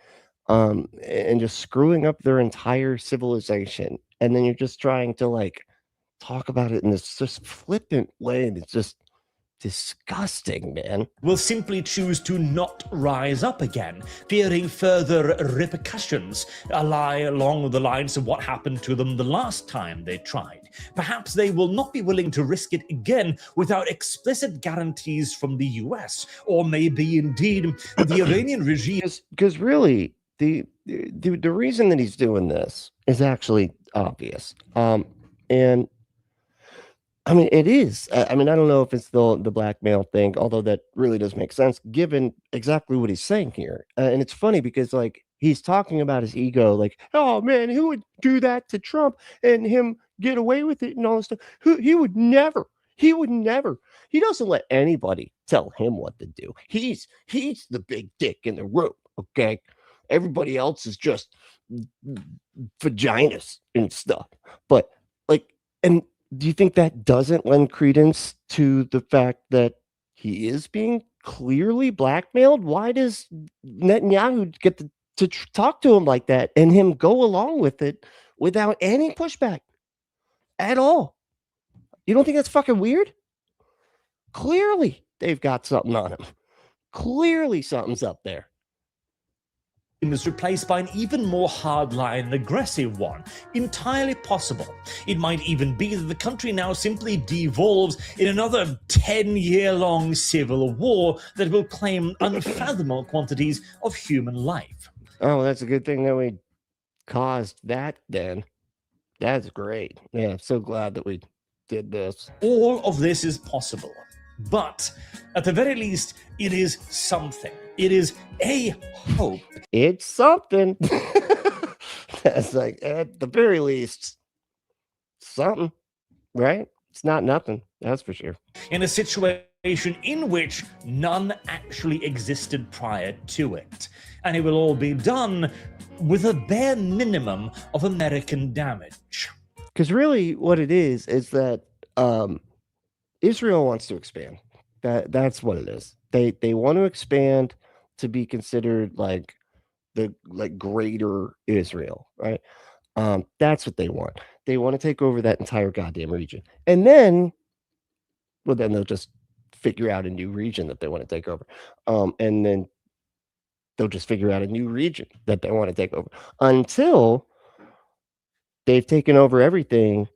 And just screwing up their entire civilization, and then you're just trying to like talk about it in this just flippant way that's just disgusting, man. will simply choose to not rise up again, fearing further repercussions along the lines of what happened to them the last time they tried. Perhaps they will not be willing to risk it again without explicit guarantees from the US, or maybe indeed the Iranian regime. Because really, the reason that he's doing this is actually obvious. And I mean, it is. I mean, I don't know if it's the blackmail thing, although that really does make sense given exactly what he's saying here. And it's funny because like he's talking about his ego, like, oh man, who would do that to Trump and him get away with it and all this stuff? He would never. He would never. He doesn't let anybody tell him what to do. He's the big dick in the room. Okay. Everybody else is just vaginas and stuff. But like, and do you think that doesn't lend credence to the fact that he is being clearly blackmailed? Why does Netanyahu get to talk to him like that and him go along with it without any pushback at all? You don't think that's fucking weird? Clearly, they've got something on him. Clearly, something's up there. Is replaced by an even more hardline and aggressive one. Entirely possible. It might even be that the country now simply devolves in another 10-year-long civil war that will claim unfathomable quantities of human life. Oh, that's a good thing that we caused that then. That's great. Yeah, I'm so glad that we did this. All of this is possible. But at the very least, it is something. It is a hope. It's something. That's like, at the very least, something, right? It's not nothing, that's for sure. In a situation in which none actually existed prior to it. And it will all be done with a bare minimum of American damage. Because really what it is that Israel wants to expand. That's what it is. They want to expand to be considered like the greater Israel, right? That's what they want. They want to take over that entire goddamn region. And then they'll just figure out a new region that they want to take over. And then they'll just figure out a new region that they want to take over until they've taken over everything,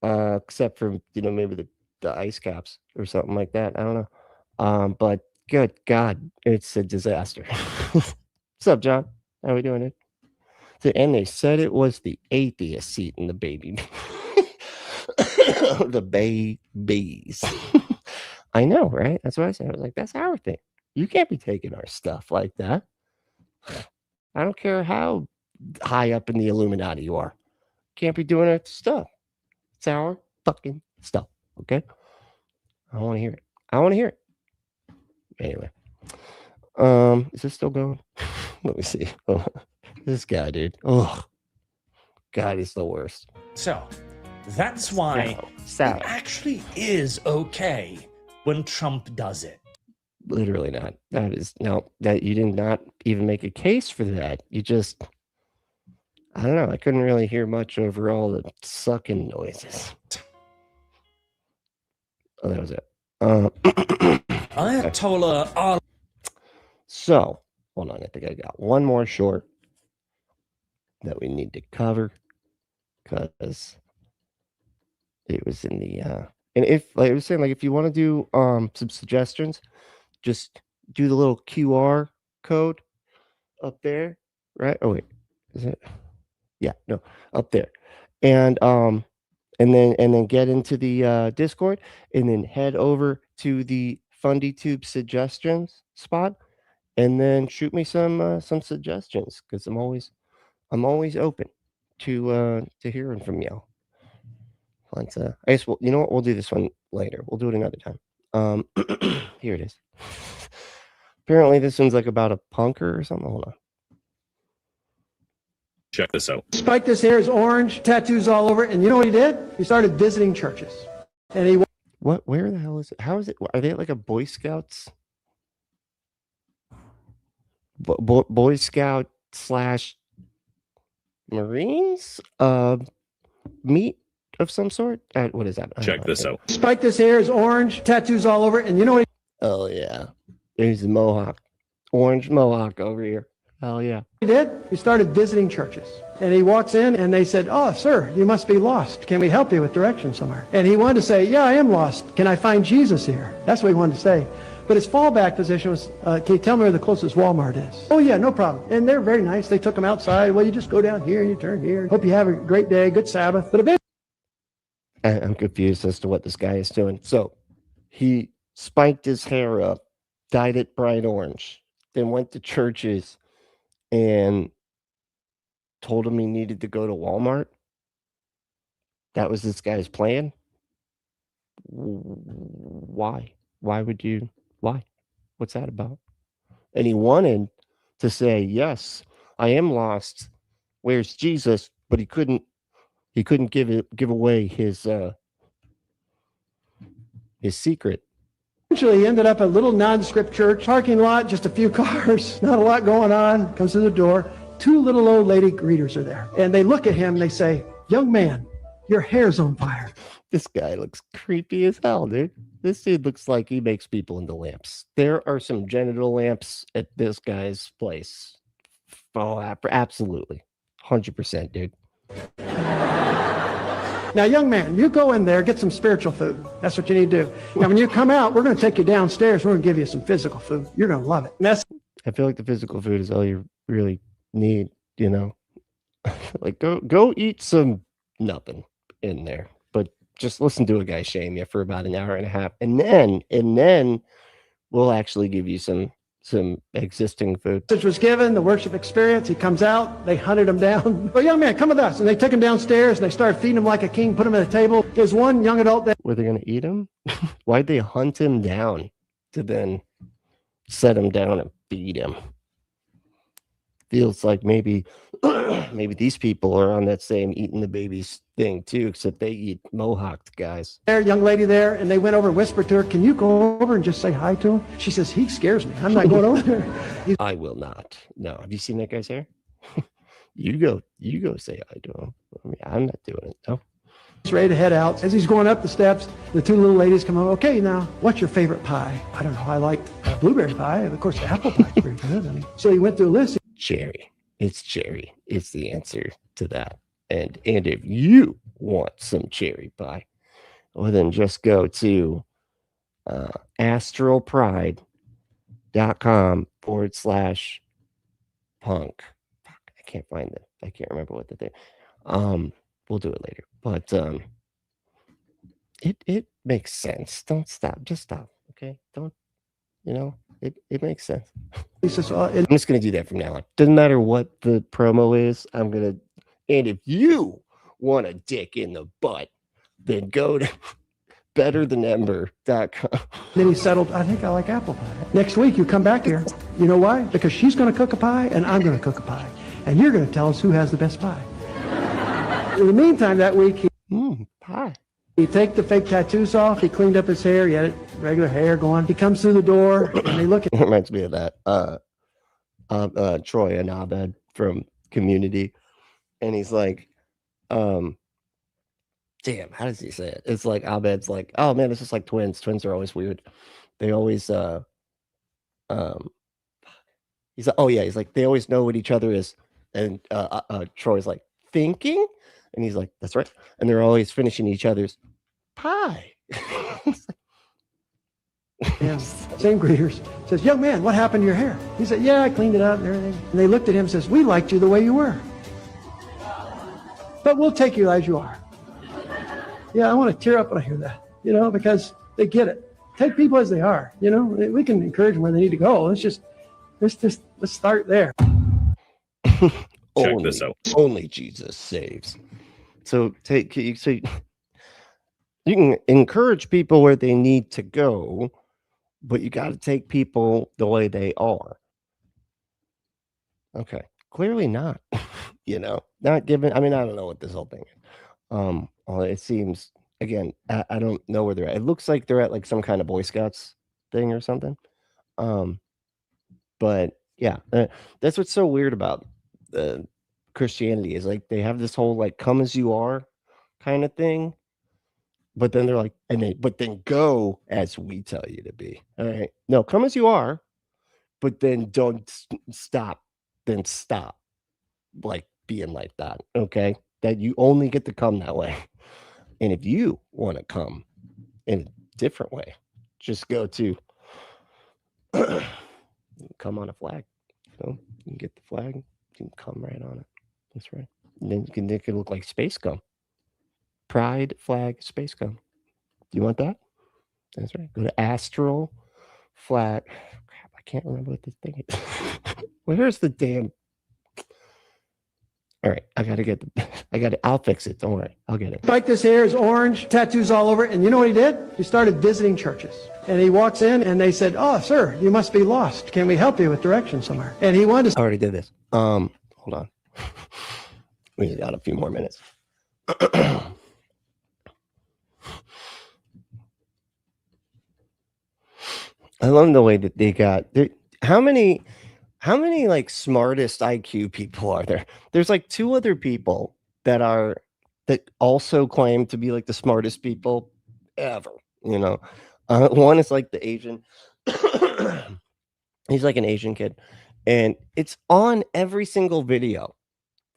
except for, maybe the ice caps or something like that. I don't know. But good God, it's a disaster. What's up, John? How are we doing it? And they said it was the atheist seat in the baby. The babies. I know, right? That's what I said. I was like, that's our thing. You can't be taking our stuff like that. I don't care how high up in the Illuminati you are. Can't be doing our stuff. It's our fucking stuff. Okay? I want to hear it. I want to hear it. Anyway. Is this still going? Let me see. Oh, this guy, dude. Oh, God, he's the worst. So, that's why it actually is okay when Trump does it. Literally not. That you did not even make a case for that. You just, I don't know. I couldn't really hear much over all the sucking noises. Oh, that was it. Ayatollah Ali. So, hold on. I think I got one more short that we need to cover because it was in the and if like I was saying, like if you want to do some suggestions, just do the little QR code up there, right? Oh wait, is it? Yeah, no, up there, and then get into the Discord, and then head over to the Fundie Tube suggestions spot, and then shoot me some suggestions because I'm always open to hearing from y'all. Let's I guess you know what, we'll do this one later. We'll do it another time. Here it is. Apparently this one's like about a punker or something. Hold on. Check this out. Spiked his hair is orange, tattoos all over it, and you know what he did? He started visiting churches. And he What? Where the hell is it? How is it? Are they like a Boy Scouts? Boy Scout / Marines? Meet of some sort? What is that? Check this out. spiked his hair is orange, tattoos all over it, and you know what Oh yeah. There's the mohawk. Orange mohawk over here. Hell yeah. he did? He started visiting churches. And he walks in and they said, "Oh, sir, you must be lost. Can we help you with direction somewhere?" And he wanted to say, "Yeah, I am lost. Can I find Jesus here?" That's what he wanted to say. But his fallback position was, "Can you tell me where the closest Walmart is?" "Oh, yeah, no problem." And they're very nice. They took him outside. "Well, you just go down here and you turn here. Hope you have a great day, good Sabbath." But eventually, I'm confused as to what this guy is doing. So he spiked his hair up, dyed it bright orange, then went to churches and told him he needed to go to Walmart. That was this guy's plan. Why? Why would you? Why? What's that about? And he wanted to say, "Yes, I am lost. Where's Jesus?" But he couldn't give away his secret. he ended up at a little nondescript church, parking lot, just a few cars, not a lot going on. Comes to the door. Two little old lady greeters are there. And they look at him and they say, "Young man, your hair's on fire." This guy looks creepy as hell, dude. This dude looks like he makes people into lamps. There are some genital lamps at this guy's place. Oh, absolutely. 100%, dude. Now, young man, you go in there, get some spiritual food. That's what you need to do. Now, when you come out, we're going to take you downstairs. We're going to give you some physical food. You're going to love it. And that's I feel like the physical food is all you really need, you know? Like, go eat some nothing in there. But just listen to a guy shame you for about an hour and a half. And then we'll actually give you some existing food. message was given, the worship experience. He comes out, they hunted him down. "Oh, young man, come with us." And they took him downstairs and they started feeding him like a king, put him at a table. There's one young adult that Were they going to eat him? Why'd they hunt him down to then set him down and feed him? Feels like maybe these people are on that same eating the babies thing too, except they eat mohawked guys. there, young lady there, and they went over and whispered to her, "Can you go over and just say hi to him?" She says, "He scares me. I'm not going over there." I will not. No. Have you seen that guy's hair? You go say hi to him. I mean, I'm not doing it. No. He's ready to head out. As he's going up the steps, the two little ladies come over. "Okay, now, what's your favorite pie?" "I don't know. I like blueberry pie. And of course, apple pie is pretty good." I mean, so he went through a list. Cherry. It's cherry. It's the answer to that. And if you want some cherry pie, well, then just go to astralpride.com/punk. I can't find it. I can't remember what the thing. We'll do it later. But it makes sense. Don't stop. Just stop. Okay. Don't, it makes sense. He says, I'm just gonna do that from now on. Doesn't matter what the promo is. I'm gonna. And if you want a dick in the butt, then go to betterthanember.com. Then he settled, "I think I like apple pie." Next week, you come back here. You know why? Because she's going to cook a pie and I'm going to cook a pie. And you're going to tell us who has the best pie. In the meantime, that week, Pie. he take the fake tattoos off. He cleaned up his hair. He had regular hair going. He comes through the door and they look at It reminds me of that. Troy and Abed from Community. And he's like, damn, how does he say it? It's like Abed's like, oh man, it's just like twins. Twins are always weird. They always he's like, oh yeah, he's like, they always know what each other is. And Troy's like, thinking? And he's like, that's right. And they're always finishing each other's pie. And same greeters says, young man, what happened to your hair? He said, yeah, I cleaned it out and everything. And they looked at him and says, we liked you the way you were, but we'll take you as you are. Yeah, I want to tear up when I hear that, because they get it. Take people as they are, we can encourage them where they need to go. Let's start there. Check this out. Only Jesus saves. So you can encourage people where they need to go, but you got to take people the way they are. Okay, clearly not. Not given. I mean, I don't know what this whole thing is. Well, it seems, again, I don't know where they're at. It looks like they're at like some kind of Boy Scouts thing or something. But yeah, that's what's so weird about Christianity is like they have this whole like come as you are kind of thing, but then they're like, but then go as we tell you to be. All right, no, come as you are, but then don't stop. Then stop, like being like that. Okay, that you only get to come that way, and if you want to come in a different way, just go to come on a flag. You can get the flag, you can come right on it. That's right. And then you can make it look like space gum. Pride flag space gum. Do you want that? That's right. Go to astral flag. Crap, I can't remember what this thing is. Where's the damn? All right, I'll fix it. Don't worry. I'll get it. Like this hair is orange, tattoos all over it. And you know what he did? He started visiting churches. And he walks in and they said, oh, sir, you must be lost. Can we help you with direction somewhere? And he wanted to... I already did this. Hold on. We got a few more minutes. I love the way that they got... How many like smartest IQ people are there? There's like two other people that also claim to be like the smartest people ever. One is like the Asian. He's like an Asian kid, and it's on every single video.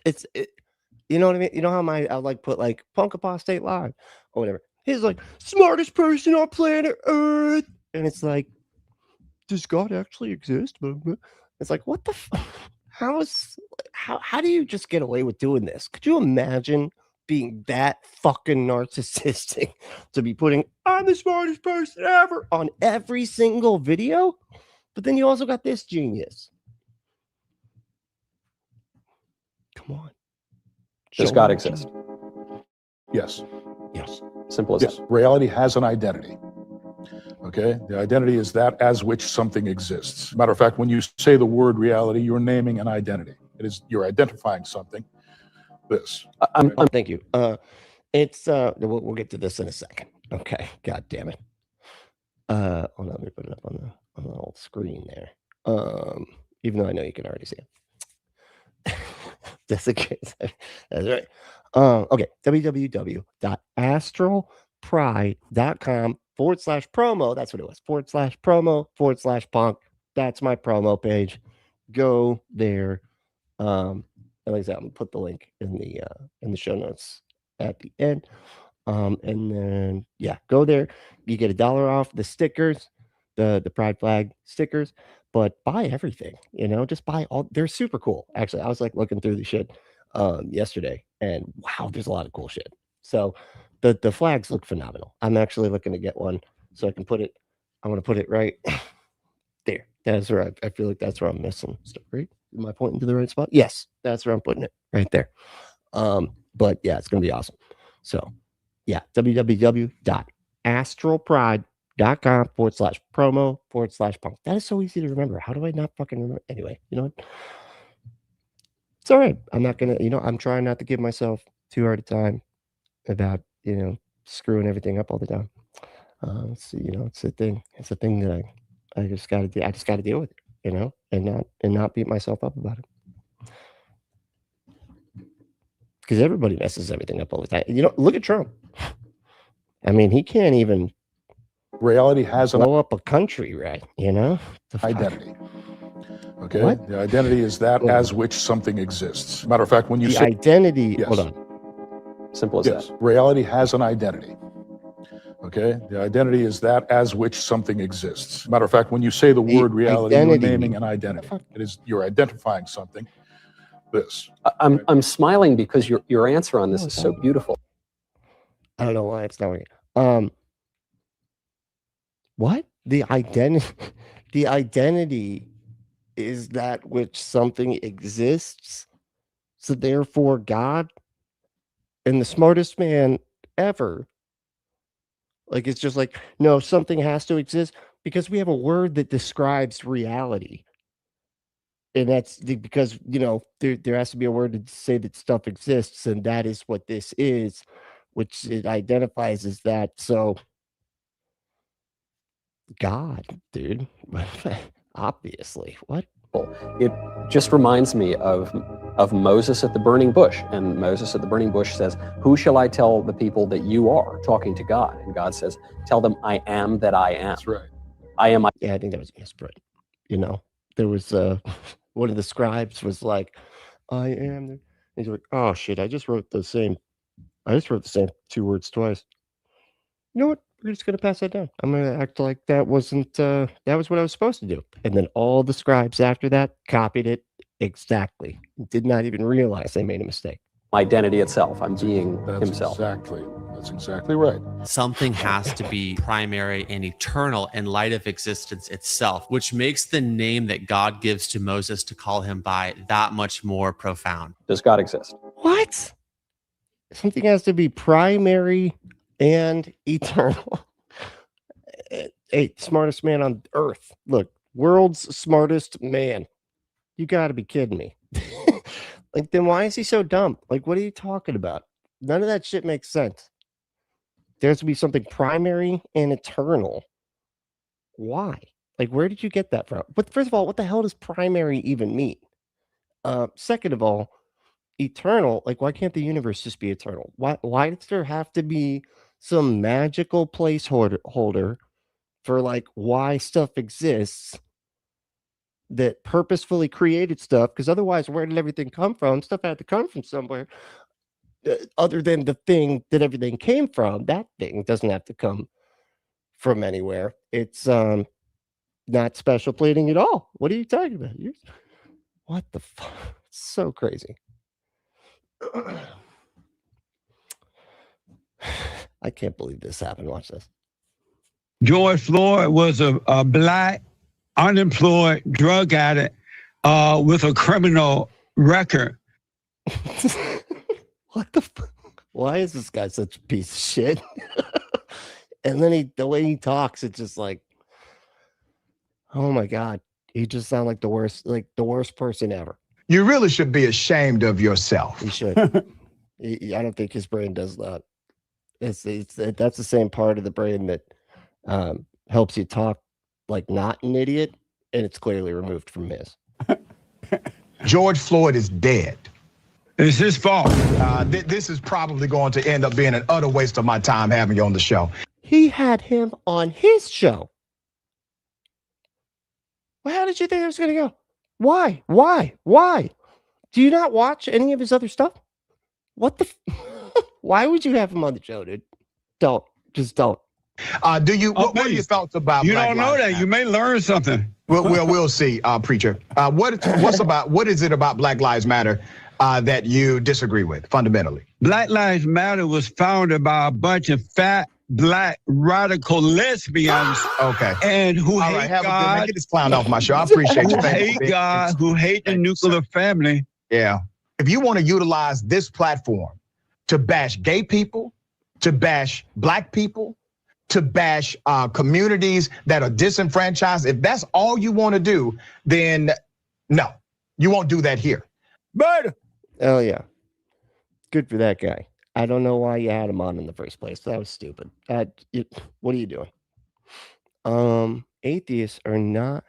You know what I mean? You know how I like put like Punk Apostate live or whatever. He's like smartest person on planet Earth, and it's like, does God actually exist? It's like, what the? How do you just get away with doing this? Could you imagine being that fucking narcissistic to be putting I'm the smartest person ever on every single video? But then you also got this genius. Come on. Does God exist? Yes. Yes. Simple as Yes. that. Reality has an identity. Okay? The identity is that as which something exists. Matter of fact, when you say the word reality, you're naming an identity. You're identifying something. This. Thank you. It's we'll get to this in a second. Okay. God damn it. Hold on, let me put it up on the old screen there. Even though I know you can already see it. That's okay. That's right. Okay. www.astralpride.com/promo. That's what it was. /promo/punk. That's my promo page. Go there. And like I said, I'm gonna put the link in the show notes at the end. And then go there. You get $1 off the stickers, the pride flag stickers, but buy everything, just buy all. They're super cool. Actually, I was like looking through the shit yesterday, and wow, there's a lot of cool shit. So the flags look phenomenal. I'm actually looking to get one so I can put it. I want to put it right there. That's where I feel like that's where I'm missing stuff, right? Am I pointing to the right spot? Yes, that's where I'm putting it, right there. But yeah, it's gonna be awesome. So yeah, www.astralpride.com/promo/punk. That is so easy to remember. How do I not fucking remember? Anyway, you know what? It's all right. I'm not gonna, I'm trying not to give myself too hard a time about, screwing everything up all the time. It's a thing. It's a thing that I just gotta do. I just gotta deal with it, and not beat myself up about it. because everybody messes everything up all the time. You know, look at Trump. I mean, he can't even reality has an blow up a country, right? You know, identity. Okay, What? the identity is that as which something exists. Matter of fact, when you the say identity. yes, Hold on. Simple as yes, that. reality has an identity. Okay, the identity is that as which something exists. Matter of fact, when you say the word reality, identity. you're naming an identity. It is, you're identifying something. This. I'm smiling because your answer on this is so beautiful. I don't know why it's not working. What? The identity the identity is that which something exists. So therefore God and the smartest man ever. Like it's just like, no, something has to exist because we have a word that describes reality. And that's because, you know, there has to be a word to say that stuff exists, and that is what this is, which it identifies as that. So God, dude, obviously, what? It just reminds me of Moses at the burning bush. And Moses at the burning bush says, who shall I tell the people that you are? Talking to God. And God says, tell them I am that I am. That's right. I am. Yeah, I think that was Israel. You know, there was one of the scribes was like, I am. And he's like, oh shit, I just wrote the same 2 words twice. You know what? We're just gonna pass that down. I'm gonna act like that wasn't that was what I was supposed to do. And then all the scribes after that copied it exactly. Did not even realize they made a mistake. Identity itself. I'm being himself. That's exactly right. Something has to be primary and eternal in light of existence itself, which makes the name that God gives to Moses to call him by that much more profound. Does God exist? What? Something has to be primary and eternal. Hey, smartest man on earth. Look, world's smartest man. You got to be kidding me. Like, then why is he so dumb? Like, what are you talking about? None of that shit makes sense. There has to be something primary and eternal. Why? Like, where did you get that from? But first of all, what the hell does primary even mean? Second of all, eternal, like, why can't the universe just be eternal? Why does there have to be some magical placeholder for like why stuff exists that purposefully created stuff? Because otherwise, where did everything come from? Stuff had to come from somewhere other than the thing that everything came from. That thing doesn't have to come from anywhere. It's not special pleading at all. What are you talking about? What the fuck? It's so crazy. I can't believe this happened. Watch this. George Floyd was a black, unemployed drug addict with a criminal record. What the fuck? Why is this guy such a piece of shit? And then the way he talks, it's just like, oh my God. He just sounds like the worst person ever. You really should be ashamed of yourself. He should. I don't think his brain does that. That's the same part of the brain that helps you talk like not an idiot, and it's clearly removed from his. George Floyd is dead. It's his fault. This is probably going to end up being an utter waste of my time having you on the show. He had him on his show. Well, how did you think it was going to go? Why? Do you not watch any of his other stuff? What the? Why would you have him on the show, dude? Don't. Just don't. What are your thoughts about? You Black don't know Lives that. Matter? You may learn something. We'll see, preacher. What is it about Black Lives Matter that you disagree with fundamentally? Black Lives Matter was founded by a bunch of fat, black, radical lesbians. Okay. And who All hate right, have God. a good. Get this clown off my show. I appreciate you. Who hate God, who hate the nuclear family. Yeah. If you want to utilize this platform to bash gay people, to bash black people, to bash communities that are disenfranchised, if that's all you want to do, then no, you won't do that here. But Oh yeah, good for that guy. I don't know why you had him on in the first place. That was stupid. What are you doing? Atheists are not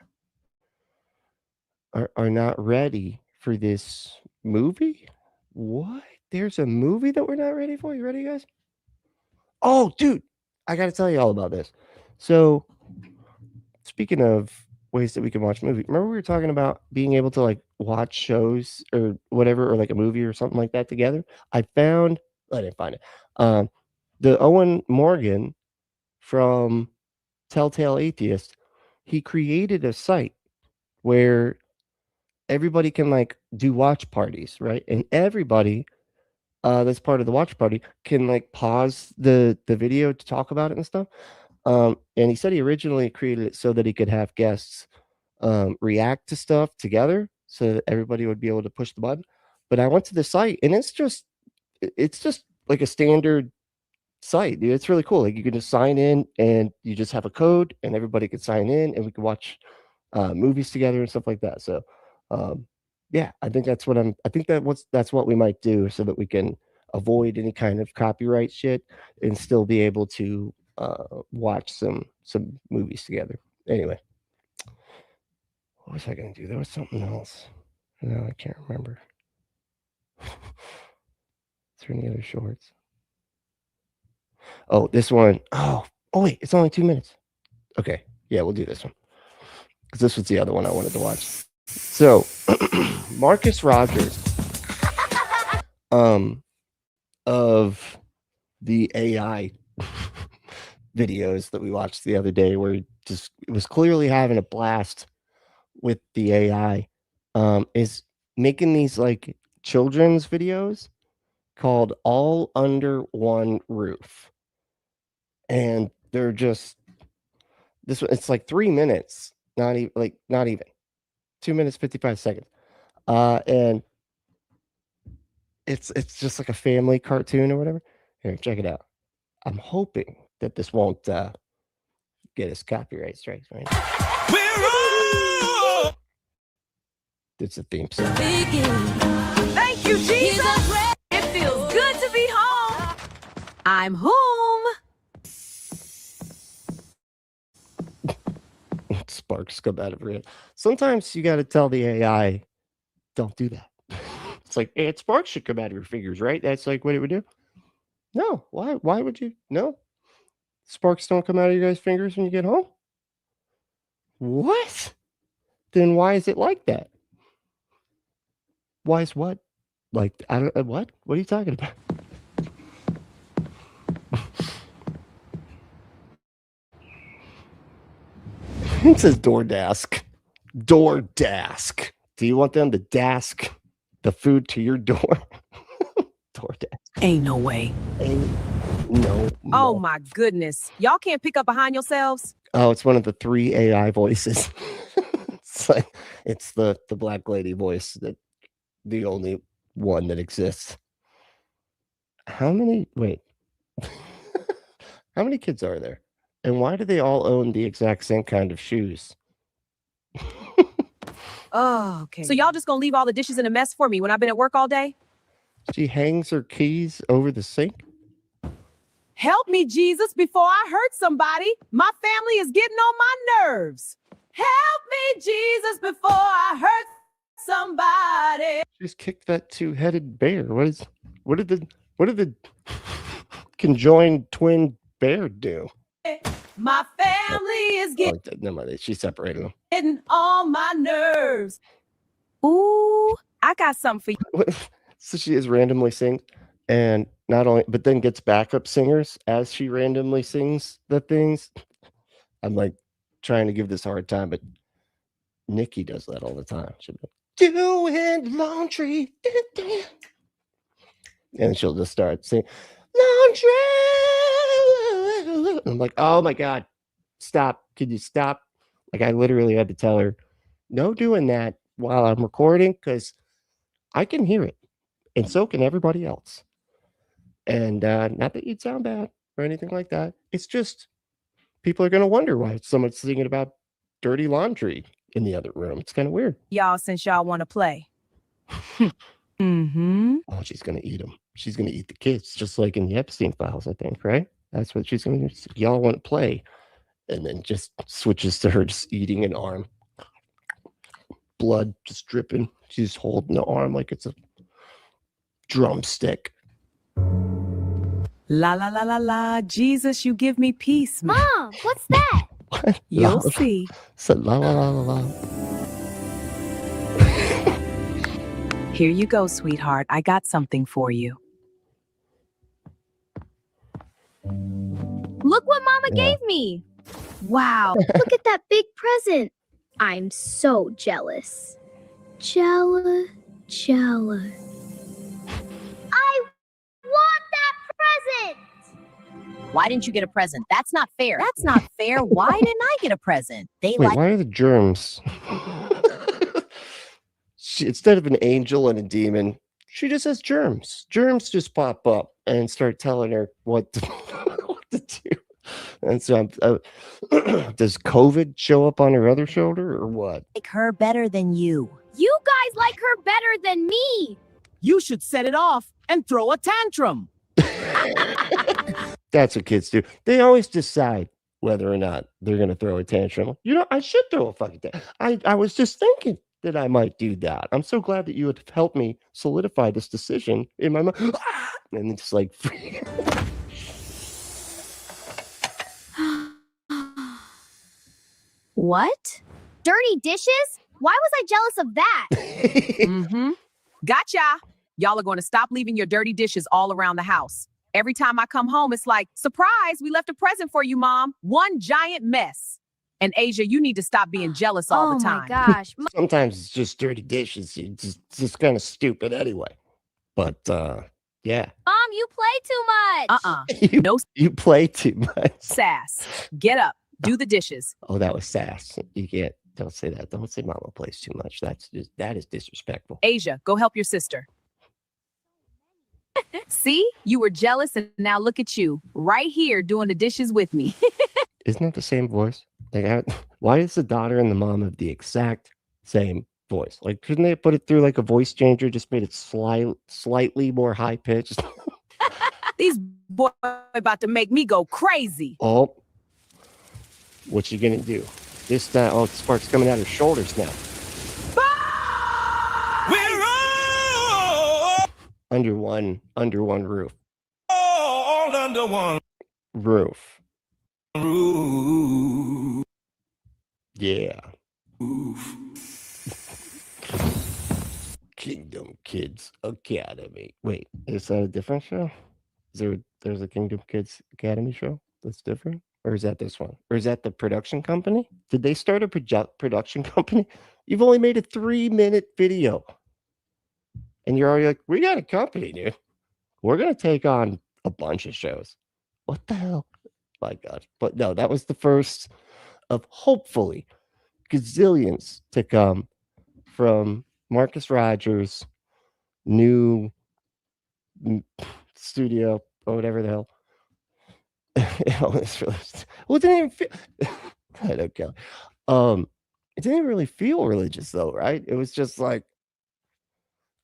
ready for this movie. What? there's a movie that we're not ready for. You ready, guys? Oh, dude, I got to tell you all about this. So, speaking of ways that we can watch movies, remember we were talking about being able to like watch shows or whatever, or like a movie or something like that together? I didn't find it. The Owen Morgan from Telltale Atheist, he created a site where everybody can like do watch parties, right? And everybody that's part of the watch party can like pause the video to talk about it and stuff. And he said he originally created it so that he could have guests react to stuff together so that everybody would be able to push the button. But I went to the site and it's just like a standard site, dude. It's really cool. Like you can just sign in and you just have a code and everybody can sign in and we can watch movies together and stuff like that. So yeah, I think that's what we might do so that we can avoid any kind of copyright shit and still be able to watch some movies together. Anyway, what was I gonna do? There was something else. No, I can't remember. Is there any other shorts? Oh, this one. Oh wait, it's only 2 minutes. Okay, yeah, we'll do this one because this was the other one I wanted to watch. So, Marcus Rogers, of the AI videos that we watched the other day, where he just was clearly having a blast with the AI, is making these like children's videos called All Under One Roof. And they're just it's like 3 minutes, not even 2 minutes 55 seconds. And it's just like a family cartoon or whatever. Here, check it out. I'm hoping that this won't get us copyright strikes, right? It's a theme song. Thank you, Jesus. It feels good to be home. I'm home. Sparks come out of her head. Sometimes you got to tell the AI, don't do that. It's like, hey, sparks should come out of your fingers, right? That's like what it would do. No, why? Why would you? No, sparks don't come out of your guys' fingers when you get home. What? Then why is it like that? Why is what? Like, I don't. What? What are you talking about? It says DoorDask. DoorDask. Do you want them to dask the food to your door? DoorDask. Ain't no way. No. Oh my goodness. Y'all can't pick up behind yourselves? Oh, it's one of the 3 AI voices. It's like it's the black lady voice, that the only one that exists. How many kids are there? And why do they all own the exact same kind of shoes? Oh, okay. So y'all just gonna leave all the dishes in a mess for me when I've been at work all day? She hangs her keys over the sink. Help me, Jesus, before I hurt somebody. My family is getting on my nerves. Help me, Jesus, before I hurt somebody. Just kicked that 2-headed bear. What did the conjoined twin bear do? My family is Never mind. She separated them. getting on my nerves. Ooh, I got something for you. So she just randomly sings, and not only, but then gets backup singers as she randomly sings the things. I'm like trying to give this a hard time, but Nikki does that all the time. She'll be doing laundry, and she'll just start singing laundry. I'm like, oh my God, stop. Can you stop? Like, I literally had to tell her, no doing that while I'm recording, because I can hear it, and so can everybody else. And not that you'd sound bad or anything like that. It's just people are going to wonder why someone's singing about dirty laundry in the other room. It's kind of weird. Y'all, since y'all want to play. Mm-hmm. Oh, she's going to eat them. She's going to eat the kids, just like in the Epstein Files, I think, right? That's what she's going to do. Y'all want to play. And then just switches to her just eating an arm. Blood just dripping. She's holding the arm like it's a drumstick. La la la la la, Jesus, you give me peace, man. Mom, what's that? You'll see. So la la la la la. Here you go, sweetheart. I got something for you. Look what Mama gave me. Wow, look at that big present. I'm so jealous. Jealous. I want that present. Why didn't you get a present? That's not fair. That's not fair. Why didn't I get a present? They Wait, like. why are the germs? Instead of an angel and a demon, she just has germs. Germs just pop up and start telling her what to, what to do. And so, does COVID show up on her other shoulder or what? Like her better than you. You guys like her better than me. You should set it off and throw a tantrum. That's what kids do. They always decide whether or not they're going to throw a tantrum. You know, I should throw a fucking tantrum. I was just thinking that I might do that. I'm so glad that you would help me solidify this decision in my mind. And it's like... What? Dirty dishes? Why was I jealous of that? Mm-hmm. Gotcha. Y'all are going to stop leaving your dirty dishes all around the house. Every time I come home, it's like, surprise, we left a present for you, Mom. One giant mess. And Asia, you need to stop being jealous all the time. Oh my gosh. Sometimes it's just dirty dishes. It's just kind of stupid anyway. But, yeah. Mom, you play too much. No You play too much. sass. Get up. Do the dishes. Oh, that was sass. You can't. Don't say that. Don't say Mama plays too much. That is disrespectful. Asia, go help your sister. See, you were jealous, and now look at you, right here doing the dishes with me. Isn't that the same voice? Like, why is the daughter and the mom have the exact same voice? Like, couldn't they put it through like a voice changer, just made it slightly more high pitched? These boys about to make me go crazy. Oh, what you gonna do? This time, oh, sparks coming out her shoulders now. Under one roof. All under one Roof. roof. Yeah. Kingdom Kids Academy. Wait, is that a different show? There's a Kingdom Kids Academy show that's different? Or is that this one? Or is that the production company? Did they start a production company? You've only made a 3-minute video. And you're already like, we got a company, dude. We're going to take on a bunch of shows. What the hell? My God. But no, that was the first of hopefully gazillions to come from Marcus Rogers' new studio or whatever the hell. Well, it didn't even feel... I don't care. It didn't really feel religious though, right? It was just like,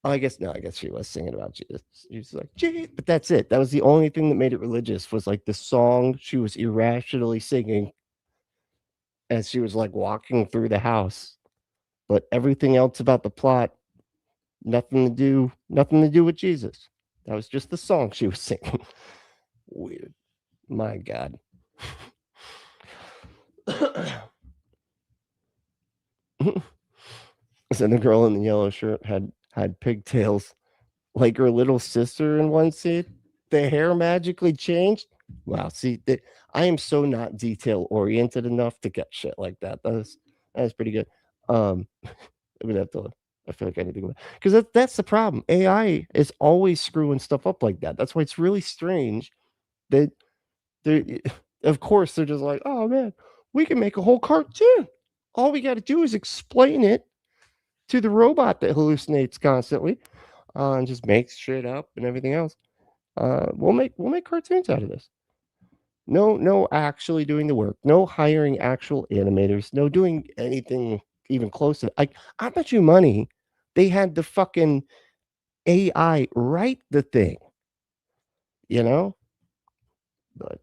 oh, I guess she was singing about Jesus. She was like, Jesus, but that's it. That was the only thing that made it religious, was like the song she was irrationally singing as she was like walking through the house. But everything else about the plot, nothing to do with Jesus. That was just the song she was singing. Weird. My God. So the girl in the yellow shirt had pigtails like her little sister in one scene. The hair magically changed. Wow. See, I am so not detail oriented enough to get shit like that. That is pretty good. I'm gonna have to. I feel like I need to go because that's the problem. AI is always screwing stuff up like that. That's why it's really strange that of course they're just like, oh man, we can make a whole cartoon. All we got to do is explain it to the robot that hallucinates constantly, and just makes shit up and everything else. We'll make cartoons out of this. No actually doing the work. No hiring actual animators. No doing anything even close to it. I bet you money they had the fucking AI write the thing. You know? But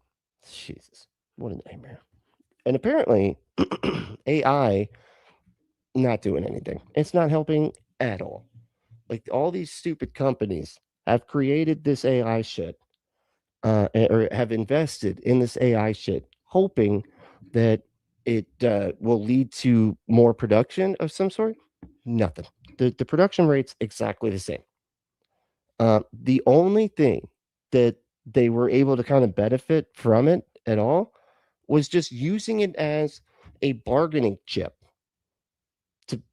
Jesus, what a nightmare. And apparently AI not doing anything. It's not helping at all. Like all these stupid companies have created this AI shit, or have invested in this AI shit, hoping that it will lead to more production of some sort. Nothing. The production rate's exactly the same. The only thing that they were able to kind of benefit from it at all was just using it as a bargaining chip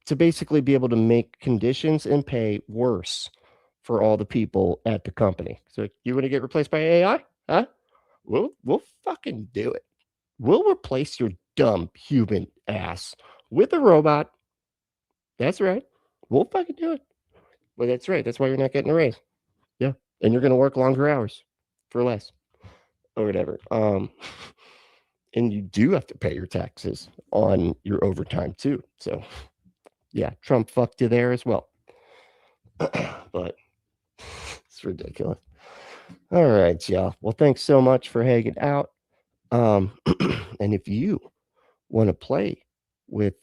to basically be able to make conditions and pay worse for all the people at the company. So you want to get replaced by AI? Huh? We'll fucking do it. We'll replace your dumb human ass with a robot. That's right. We'll fucking do it. Well, that's right. That's why you're not getting a raise. Yeah. And you're going to work longer hours for less or whatever. And you do have to pay your taxes on your overtime too. So yeah, Trump fucked you there as well. But it's ridiculous. All right, y'all. Well, thanks so much for hanging out. And if you want to play with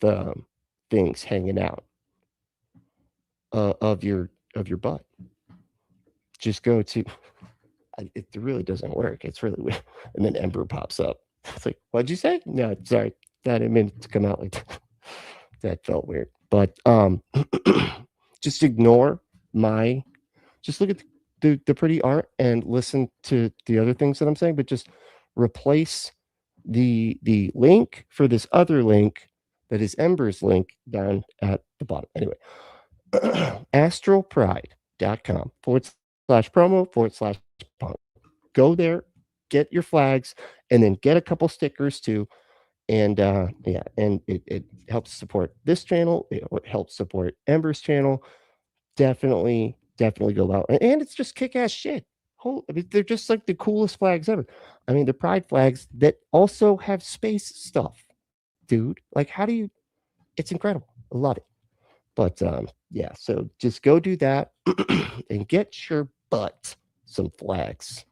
things hanging out of your butt, just go to. It really doesn't work. It's really weird. And then Ember pops up. It's like, what'd you say? No, sorry, that didn't mean to come out like that. That felt weird. But just ignore my. Just look at the pretty art and listen to the other things that I'm saying. But just replace the link for this other link that is Ember's link down at the bottom. Anyway, astralpride.com/promo/punk. Go there, get your flags, and then get a couple stickers too. And yeah, and it helps support this channel. It helps support Ember's channel. Definitely go out. And it's just kick-ass shit. I mean, they're just like the coolest flags ever. I mean, the pride flags that also have space stuff, dude. Like, how do you? It's incredible. I love it. But yeah, so just go do that and get your butt some flags.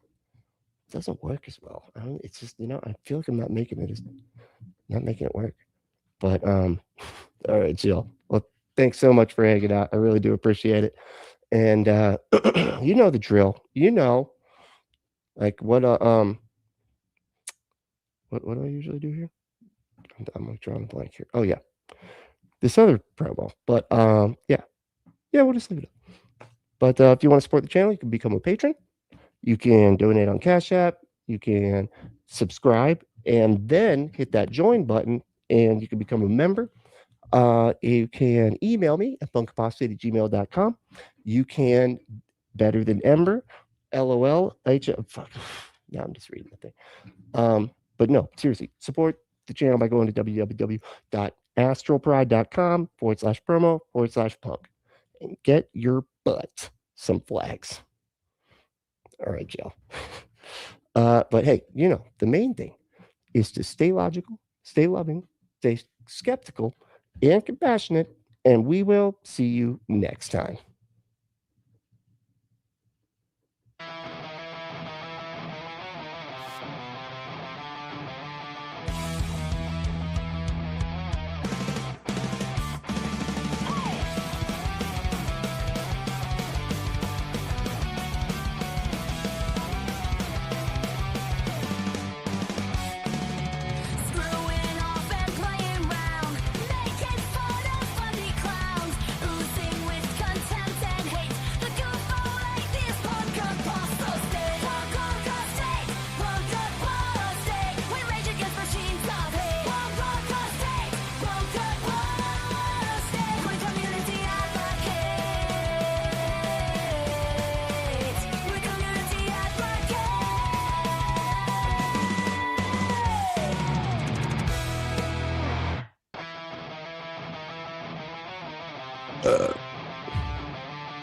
It doesn't work as well. It's just, I feel like I'm not making it work. But all right, Jill. Well, thanks so much for hanging out. I really do appreciate it. And you know the drill. Like what do I usually do here? I'm like drawing a blank here. Oh yeah. This other promo. But yeah, we'll just leave it up. But if you want to support the channel, you can become a patron. You can donate on Cash App. You can subscribe and then hit that join button and you can become a member. You can email me at bunkapostate@gmail.com. You can, better than Ember, LOL. Fuck. Now I'm just reading the thing. But no, seriously, support the channel by going to www.astralpride.com/promo/punk and get your butt some flags. All right, Jill. But hey, the main thing is to stay logical, stay loving, stay skeptical, and compassionate, and we will see you next time.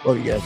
Love you guys.